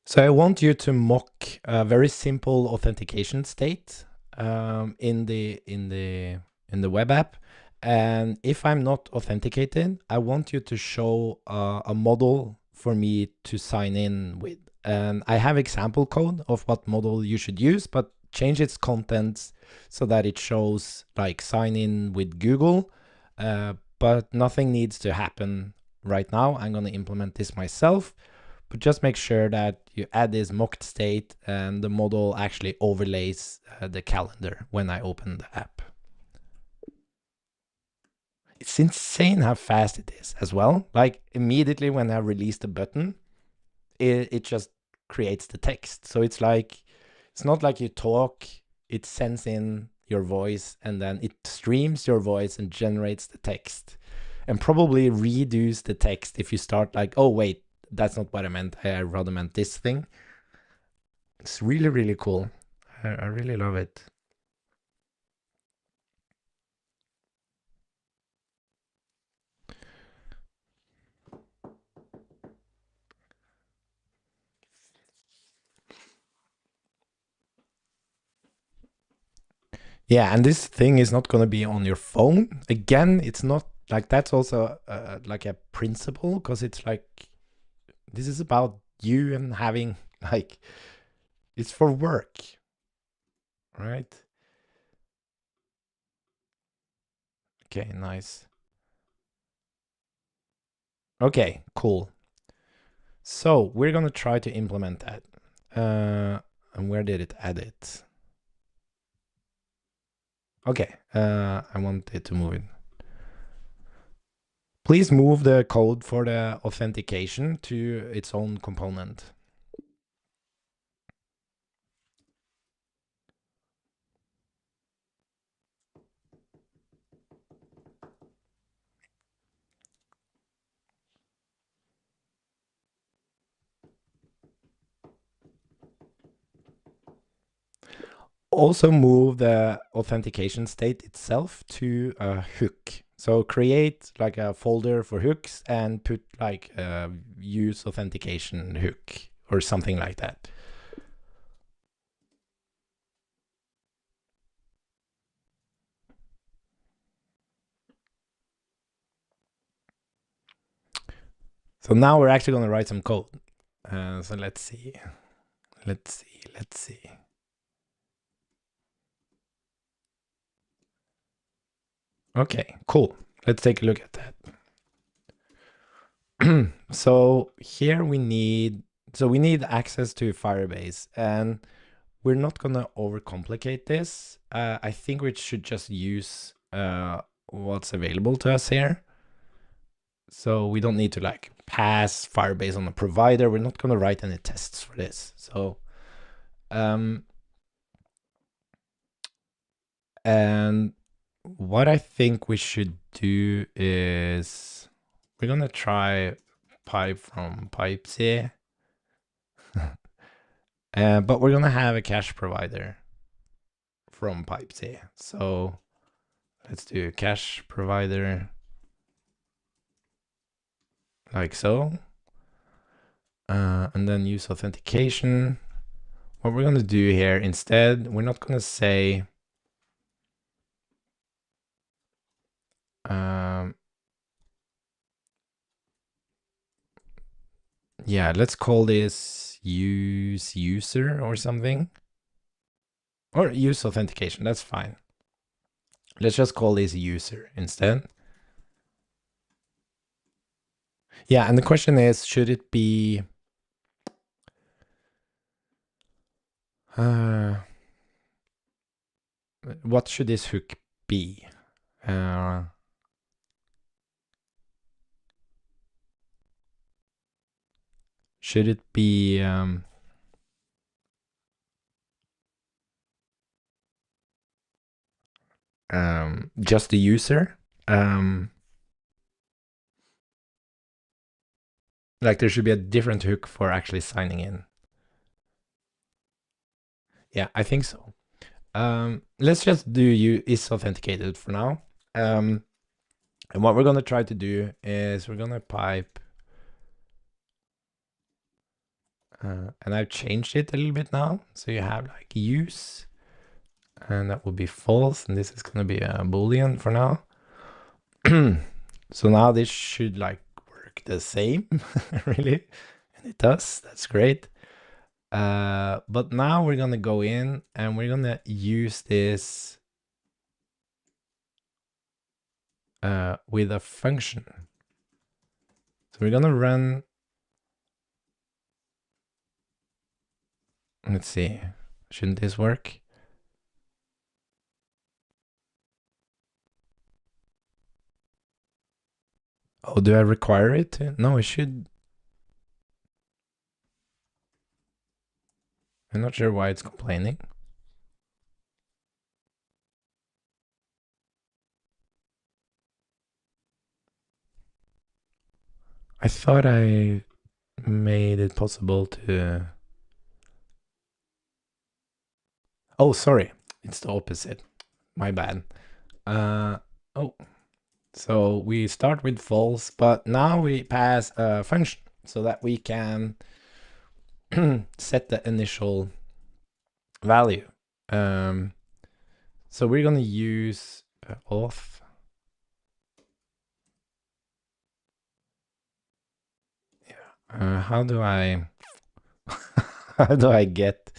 So I want you to mock a very simple authentication state in the web app. And if I'm not authenticated, I want you to show a model for me to sign in with. And I have example code of what model you should use, but change its contents so that it shows like sign in with Google. But nothing needs to happen right now. I'm going to implement this myself. But just make sure that you add this mocked state and the model actually overlays the calendar when I open the app. It's insane how fast it is as well. Like immediately when I release the button, it just creates the text. So it's like, it's not like you talk, it sends in your voice and then it streams your voice and generates the text. And probably redos the text if you start like, oh wait, that's not what I meant. I rather meant this thing. It's really, really cool. I really love it. Yeah, and this thing is not going to be on your phone. Again, it's not like that's also like a principle because it's like this is about you and having like it's for work, right? Okay, nice. Okay, cool. So we're gonna try to implement that. And where did it add it? Okay, I want it to move it. Please move the code for the authentication to its own component. Also move the authentication state itself to a hook. So create like a folder for hooks and put like a use authentication hook or something like that. So now we're actually going to write some code. So let's see. Let's see. Okay, cool. Let's take a look at that. So here we need access to Firebase, and we're not gonna overcomplicate this. I think we should just use what's available to us here. So we don't need to like pass Firebase on the provider. We're not gonna write any tests for this. So and what I think we should do is we're gonna try pipe from pipesy. But we're gonna have a cache provider from pipesy. So let's do cache provider like so. And then use authentication. What we're gonna do here instead, we're not gonna say yeah, let's call this use user or something. Or use authentication, that's fine. Let's just call this user instead. Yeah, and the question is, should it be what should this hook be? Should it be just the user? Like there should be a different hook for actually signing in. Yeah, I think so. Let's just do is authenticated for now. And what we're gonna try to do is we're gonna pipe, and I've changed it a little bit now. So you have like use, and that would be false, and this is gonna be a Boolean for now. So now this should like work the same, really, and it does. That's great. But now we're gonna go in and we're gonna use this with a function. So we're gonna run, let's see, shouldn't this work? Oh, do I require it? No, it should. I'm not sure why it's complaining. I thought I made it possible to... Oh, sorry. It's the opposite. My bad. Oh, so we start with false, but now we pass a function so that we can set the initial value. So we're gonna use auth. Yeah. How do I how do I get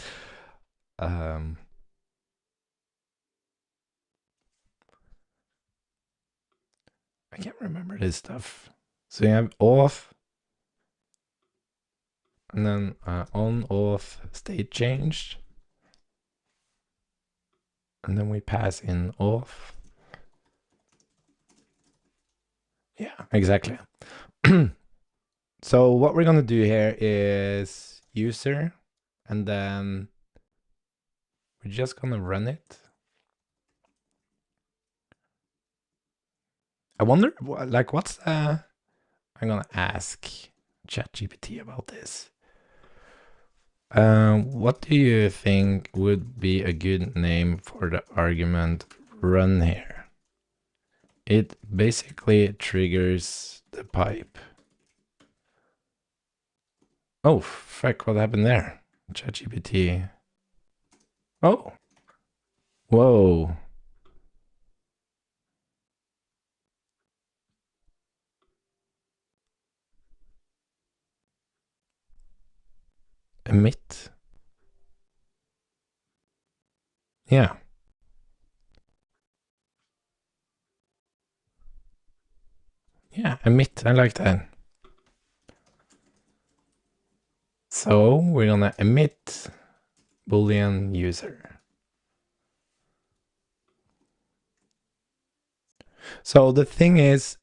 I can't remember this stuff. So you have auth and then on auth state changed. And then we pass in auth. Yeah, exactly. So what we're gonna do here is user, and then we're just gonna run it. I wonder, like, what's I'm gonna ask ChatGPT about this. What do you think would be a good name for the argument run here? It basically triggers the pipe. Oh, fuck, what happened there? ChatGPT. Oh. Whoa. Emit. Yeah. Yeah, emit. I like that. So we're gonna emit Boolean user. So the thing is,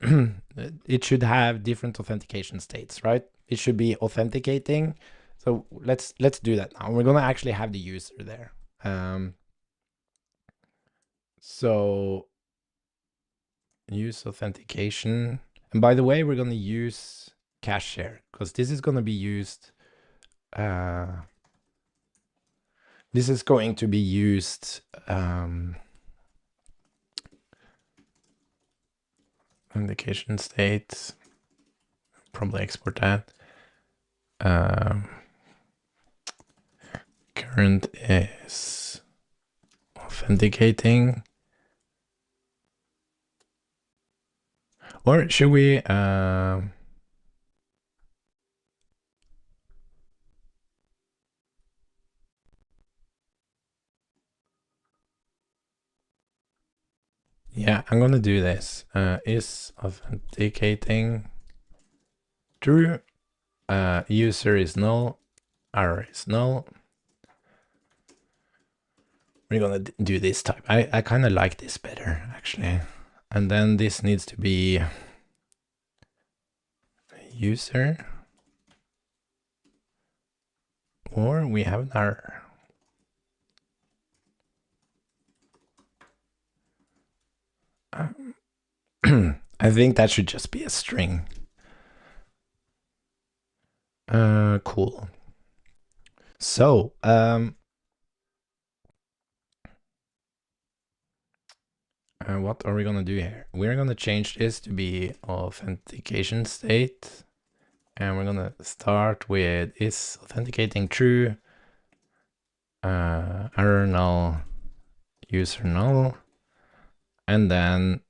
it should have different authentication states, right? It should be authenticating. So let's do that now. We're gonna actually have the user there. So use authentication. And by the way, we're gonna use cache share because this is gonna be used. This is going to be used. Authentication state. Probably export that. Current is authenticating. Or should we? Yeah, I'm gonna do this. Is authenticating true? User is null. Error is null. We're gonna do this type. I kind of like this better actually. And then this needs to be user, or we have an error. I think that should just be a string. Cool. So, what are we gonna do here? We're gonna change this to be authentication state, and we're gonna start with is authenticating true, error null, user null, and then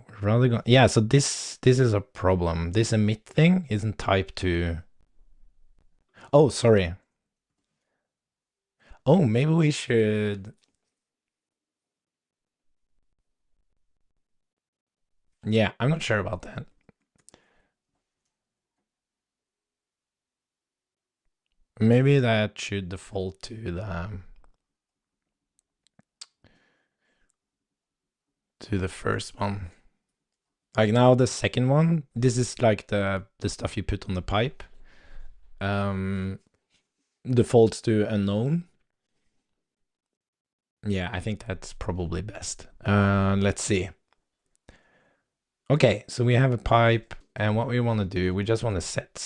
we're rather going. Yeah, so this is a problem. This emit thing isn't typed to. Oh, sorry. Oh, maybe we should. Yeah, I'm not sure about that. Maybe that should default to the first one. Like now the second one, this is like the stuff you put on the pipe. Defaults to unknown. Yeah, I think that's probably best. Let's see. Okay, so we have a pipe, and what we want to do, we just want to set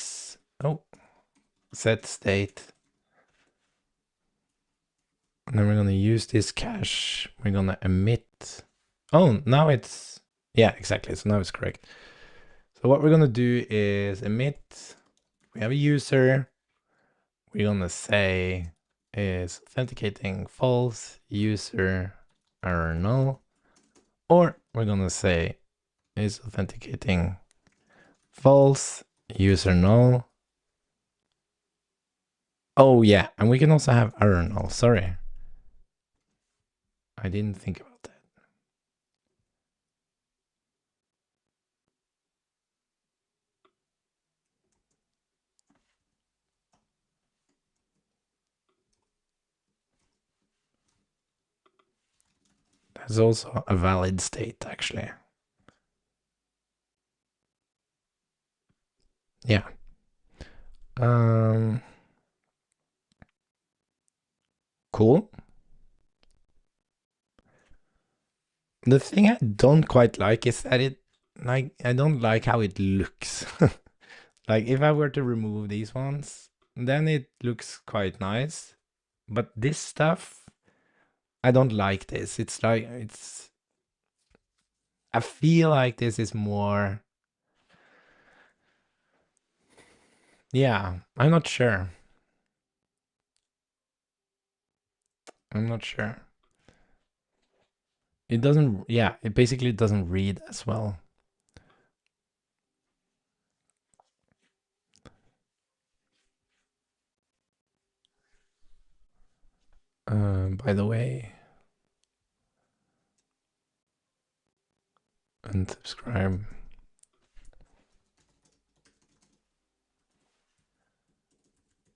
state. And then we're going to use this cache. We're going to emit. Oh, now it's, yeah, exactly. So now it's correct. So what we're going to do is emit. We have a user. We're going to say is authenticating false, user error null. Or we're going to say is authenticating false, user null. Oh, yeah. And we can also have error null. Sorry. I didn't think about that. That's also a valid state, actually. Yeah. Cool. The thing I don't quite like is that I don't like how it looks. Like if I were to remove these ones, then it looks quite nice. But this stuff, I don't like this. It's like, I feel like this is more, yeah, I'm not sure. I'm not sure. It doesn't, yeah, it basically doesn't read as well. By the way, unsubscribe.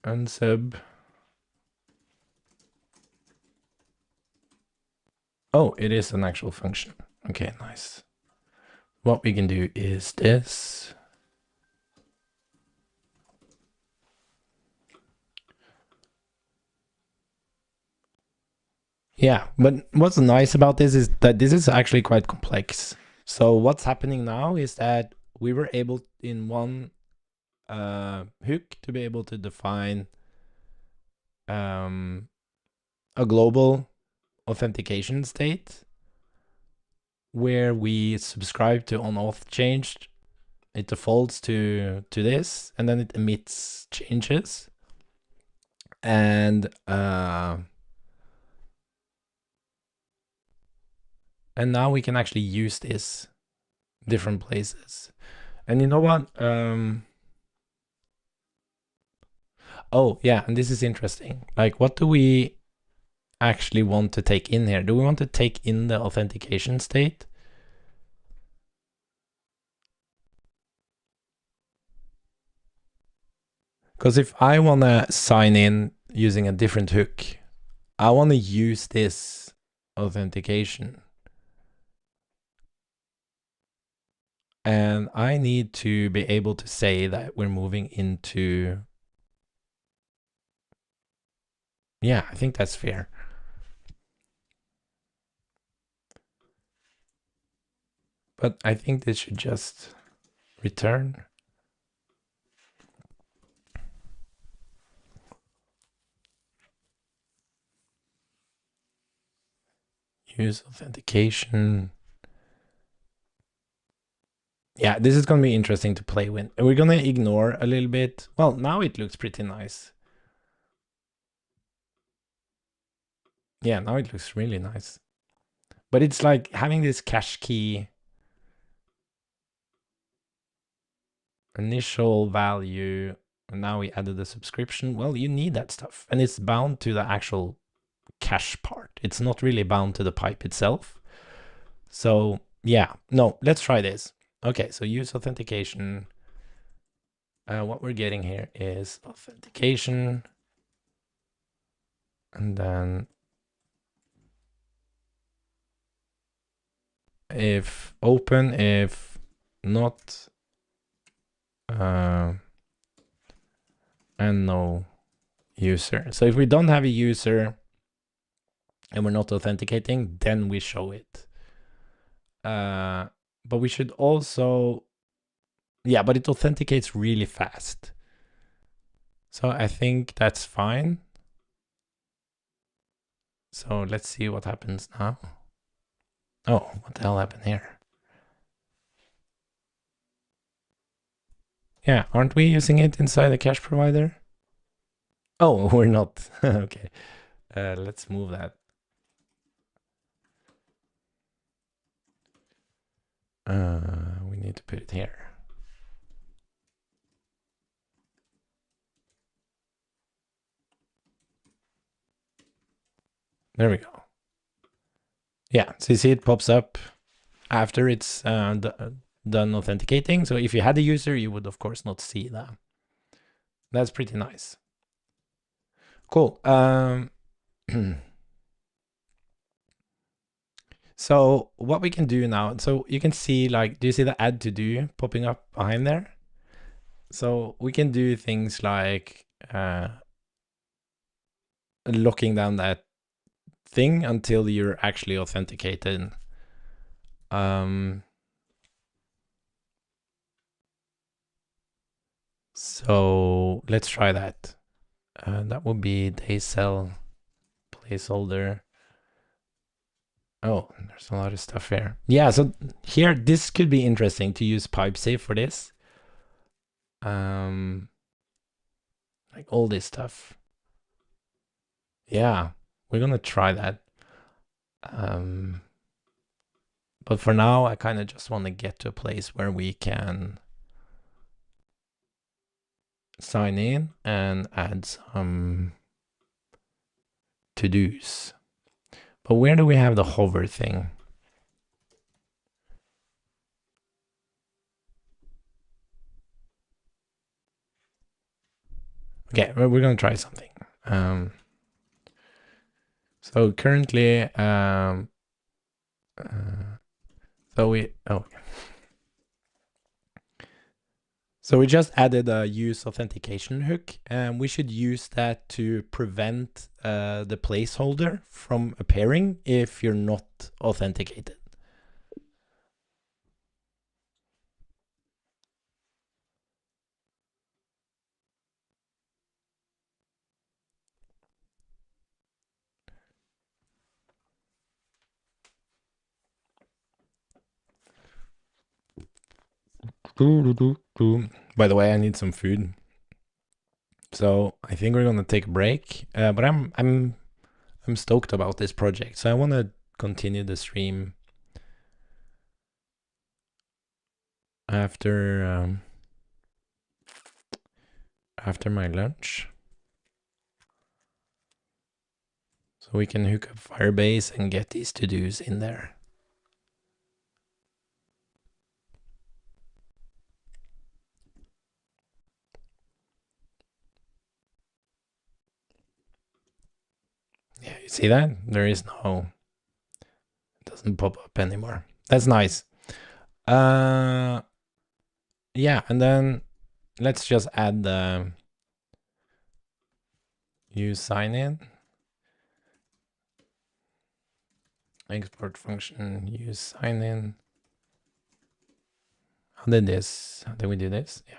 unsub. Oh, it is an actual function. Okay, nice. What we can do is this. Yeah, but what's nice about this is that this is actually quite complex. So what's happening now is that we were able in one hook to be able to define a global authentication state where we subscribe to on-auth changed. It defaults to this, and then it emits changes. And now we can actually use this different places. And you know what? Oh yeah, and this is interesting. Like, what do we actually want to take in here? Do we want to take in the authentication state? Because if I want to sign in using a different hook, I want to use this authentication. And I need to be able to say that we're moving into... Yeah, I think that's fair. But I think this should just return. Use authentication. Yeah, this is going to be interesting to play with. We're going to ignore a little bit. Well, now it looks pretty nice. Yeah, now it looks really nice. But it's like having this cache key initial value, and now we added the subscription. Well, you need that stuff. And it's bound to the actual cache part. It's not really bound to the pipe itself. So yeah, no, let's try this. Okay, so use authentication. What we're getting here is authentication. And then if open, if not, and no user. So if we don't have a user and we're not authenticating, then we show it. But we should also, yeah, but it authenticates really fast. So I think that's fine. So let's see what happens now. Oh, what the hell happened here? Yeah, aren't we using it inside the cache provider? Oh, we're not. Okay. Let's move that. We need to put it here. There we go. Yeah, so you see it pops up after it's done authenticating. So if you had a user, you would of course not see that. That's pretty nice. Cool. So what we can do now, so you can see, like, do you see the add to do popping up behind there? So we can do things like locking down that thing until you're actually authenticated. So let's try that. That would be day cell placeholder. Oh, there's a lot of stuff here. Yeah, so here, this could be interesting to use pipesy for this. Like all this stuff. Yeah, we're gonna try that. But for now, I kind of just want to get to a place where we can sign in and add some to-dos. But where do we have the hover thing? Okay, well, we're gonna try something. So currently, so we just added a use authentication hook, and we should use that to prevent the placeholder from appearing if you're not authenticated. By the way, I need some food, so I think we're gonna take a break. But I'm stoked about this project, so I want to continue the stream after after my lunch, so we can hook up Firebase and get these to-dos in there. Yeah, you see that? There is no, it doesn't pop up anymore. That's nice. Yeah, and then let's just add the use sign in. Export function, use sign in. How did we do this? Yeah.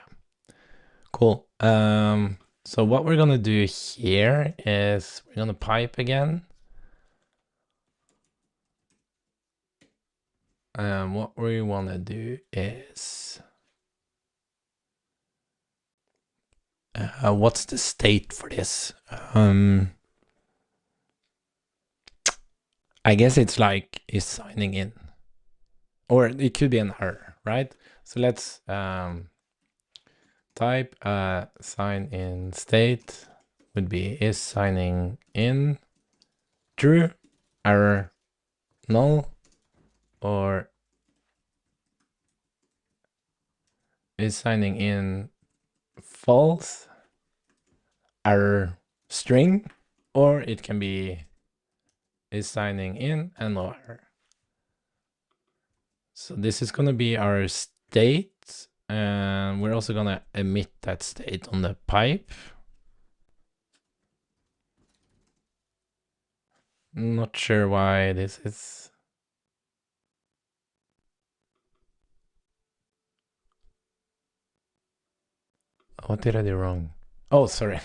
Cool. So what we're gonna do here is we're gonna pipe again. What we wanna do is what's the state for this? I guess it's like is signing in, or it could be an error, right? So let's type sign in state would be is signing in true, error, null, or is signing in false, error, string, or it can be is signing in and no error. So this is going to be our state, and we're also going to emit that state on the pipe. Not sure why this is. What did I do wrong? Oh, sorry.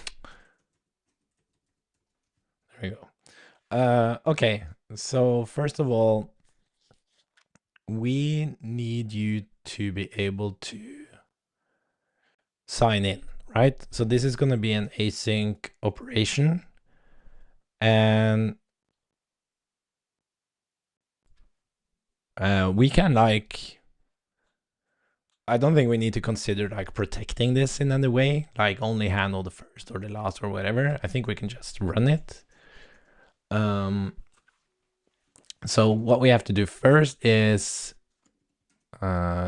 There we go. Okay, so first of all, we need you to be able to sign in, right? So this is going to be an async operation, and we can like, I don't think we need to consider like protecting this in any way, like only handle the first or the last or whatever. I think we can just run it. So what we have to do first is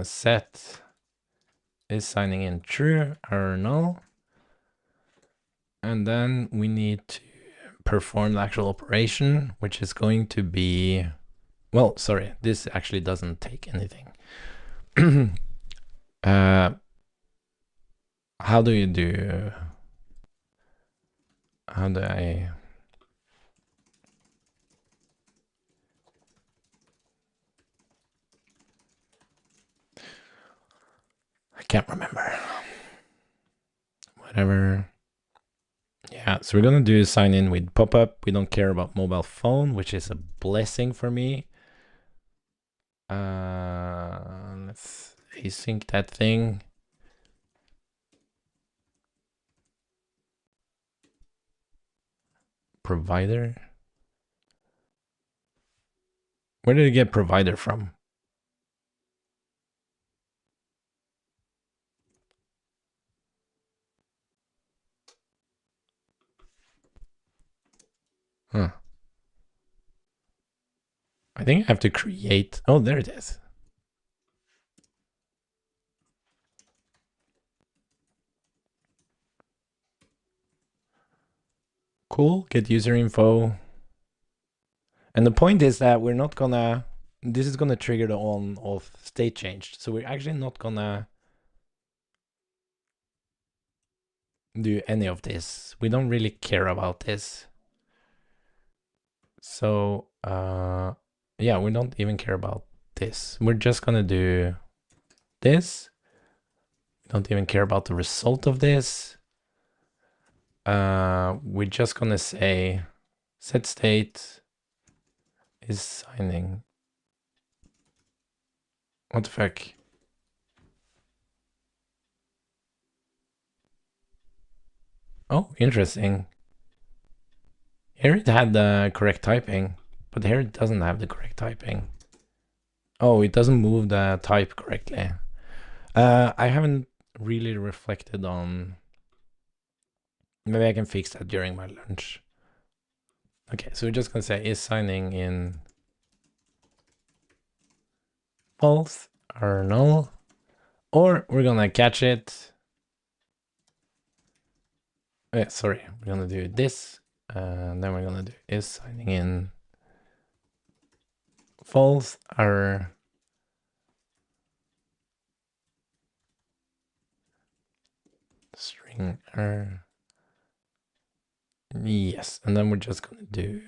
set is signing in true or null. And then we need to perform the actual operation, which is going to be, well, sorry, this actually doesn't take anything. How do you do, how do I can't remember. Whatever. Yeah, so we're gonna do sign in with pop-up. We don't care about mobile phone, which is a blessing for me. Let's async that thing. Provider. Where did it get provider from? Huh. I think I have to create. Oh, there it is. Cool, get user info. And the point is that we're not gonna, this is gonna trigger the on-off state change. So we're actually not gonna do any of this. We don't really care about this. So yeah, we don't even care about this. We're just gonna do this. We don't even care about the result of this. We're just gonna say set state is signing. What the fuck? Oh, interesting. Here it had the correct typing, but here it doesn't have the correct typing. Oh, it doesn't move the type correctly. I haven't really reflected on. Maybe I can fix that during my lunch. Okay, so we're just gonna say is signing in false or null, or we're gonna catch it. Sorry, we're gonna do this, and then we're gonna do is signing in false or string or yes, and then we're just gonna do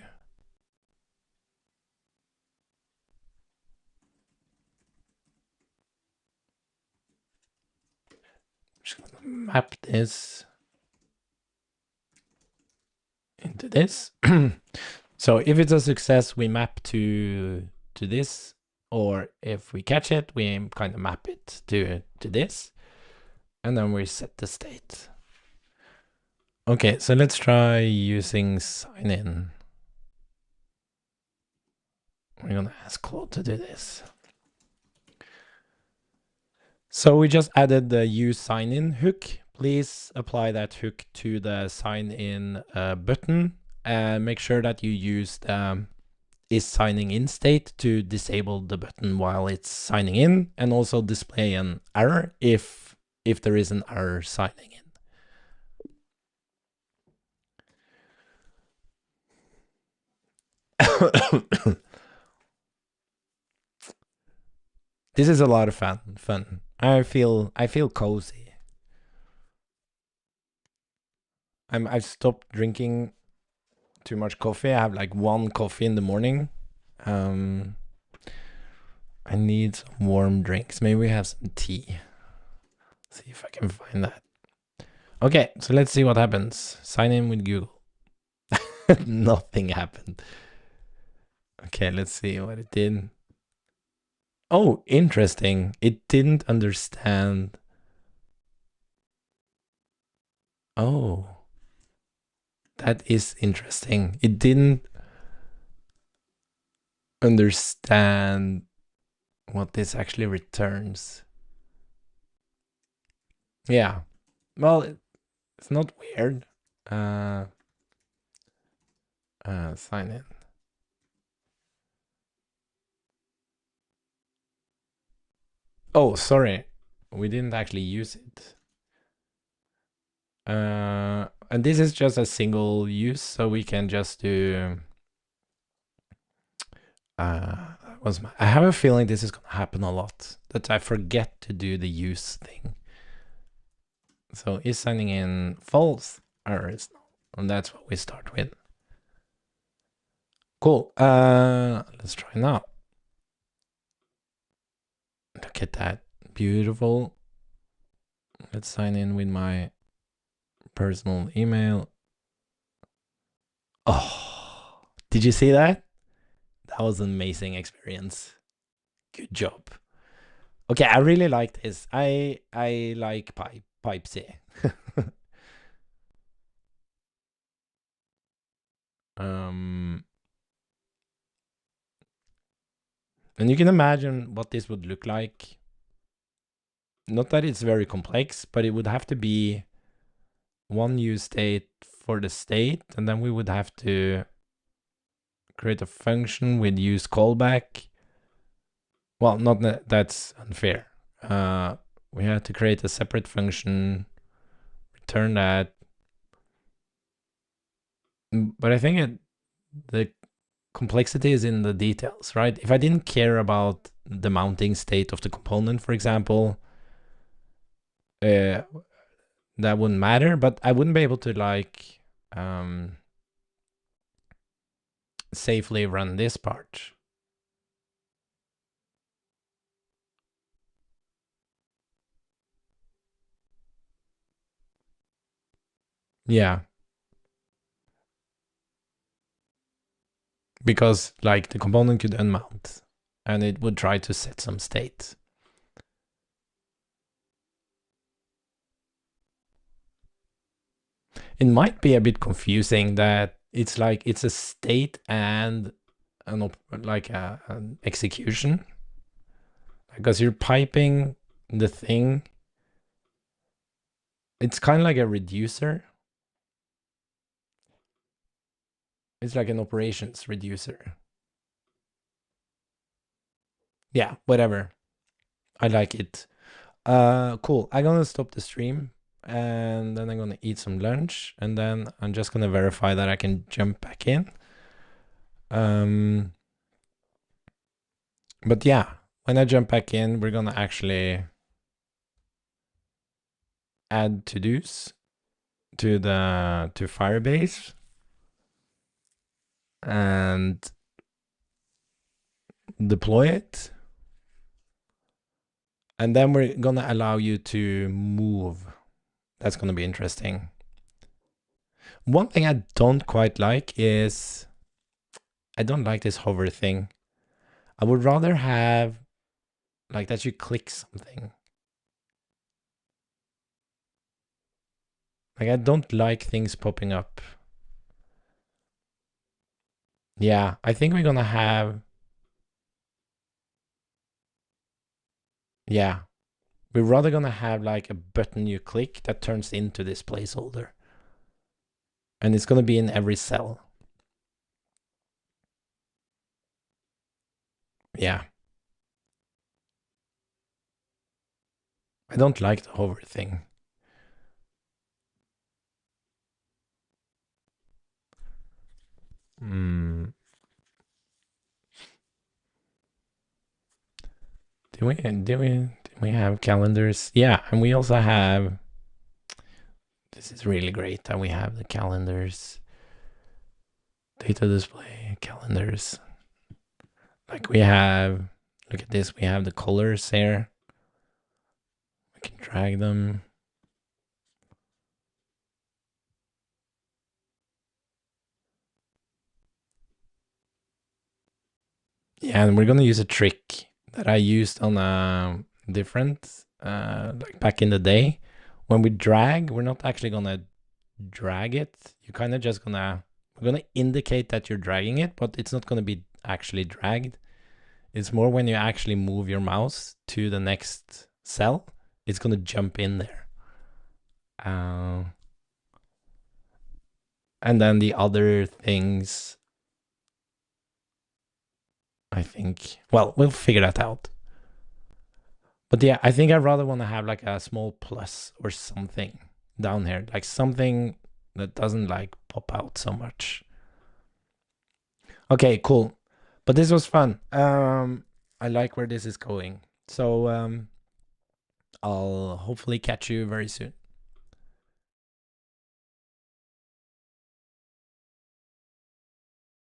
just gonna map this into this. So if it's a success, we map to this, or if we catch it, we kind of map it to this, and then we set the state. Okay, so let's try using sign in. We're gonna ask Claude to do this. So we just added the use sign in hook. Please apply that hook to the sign in button and make sure that you use the is signing in state to disable the button while it's signing in, and also display an error if there is an error signing in. This is a lot of fun. I feel cozy. I've stopped drinking too much coffee. I have like one coffee in the morning. I need some warm drinks. Maybe we have some tea. See if I can find that. Okay, so let's see what happens. Sign in with Google. Nothing happened. Okay, let's see what it did. Oh, interesting. It didn't understand. Oh, that is interesting. It didn't understand what this actually returns. Yeah. Well, it's not weird. Sign in. Oh, sorry. We didn't actually use it. And this is just a single use, so we can just do I have a feeling this is gonna happen a lot, that I forget to do the use thing. So is signing in false or is null, and that's what we start with. Cool. Let's try now. Look at that. Beautiful. Let's sign in with my personal email. Oh, did you see that? That was an amazing experience. Good job. Okay, I really like this. I like pipesy. And you can imagine what this would look like. Not that it's very complex, but it would have to be one use state for the state, and then we would have to create a function with use callback. Well, not that, that's unfair. We have to create a separate function, return that, But I think the complexity is in the details, right? If I didn't care about the mounting state of the component, for example, that wouldn't matter, but I wouldn't be able to like safely run this part. Yeah. Because like the component could unmount and it would try to set some state. It might be a bit confusing that it's like it's a state and an execution, because you're piping the thing. It's kind of like a reducer. It's like an operations reducer. Yeah, whatever. I like it. Cool. I'm gonna stop the stream and then I'm gonna eat some lunch and then I'm just gonna verify that I can jump back in. But yeah, when I jump back in, we're gonna actually add to-dos to Firebase and deploy it. And then we're gonna allow you to move. That's gonna be interesting. One thing I don't quite like is I don't like this hover thing. I would rather have like that you click something. Like I don't like things popping up. Yeah, I think we're gonna have. Yeah, we're rather gonna have like a button you click that turns into this placeholder. And it's gonna be in every cell. Yeah. I don't like the hover thing. Do we have calendars? Yeah, and we also have. This is really great that we have the calendars. Data display, calendars. Like we have, look at this, we have the colors here. We can drag them. Yeah, and we're gonna use a trick that I used on a different, like back in the day. When we drag, we're not actually gonna drag it. You're kind of just we're gonna indicate that you're dragging it, but it's not gonna be actually dragged. It's more when you actually move your mouse to the next cell, it's gonna jump in there. And then the other things, I think, well, we'll figure that out. But yeah, I think I'd rather want to have like a small plus or something down here, like something that doesn't like pop out so much. Okay, cool. But this was fun. I like where this is going. So I'll hopefully catch you very soon.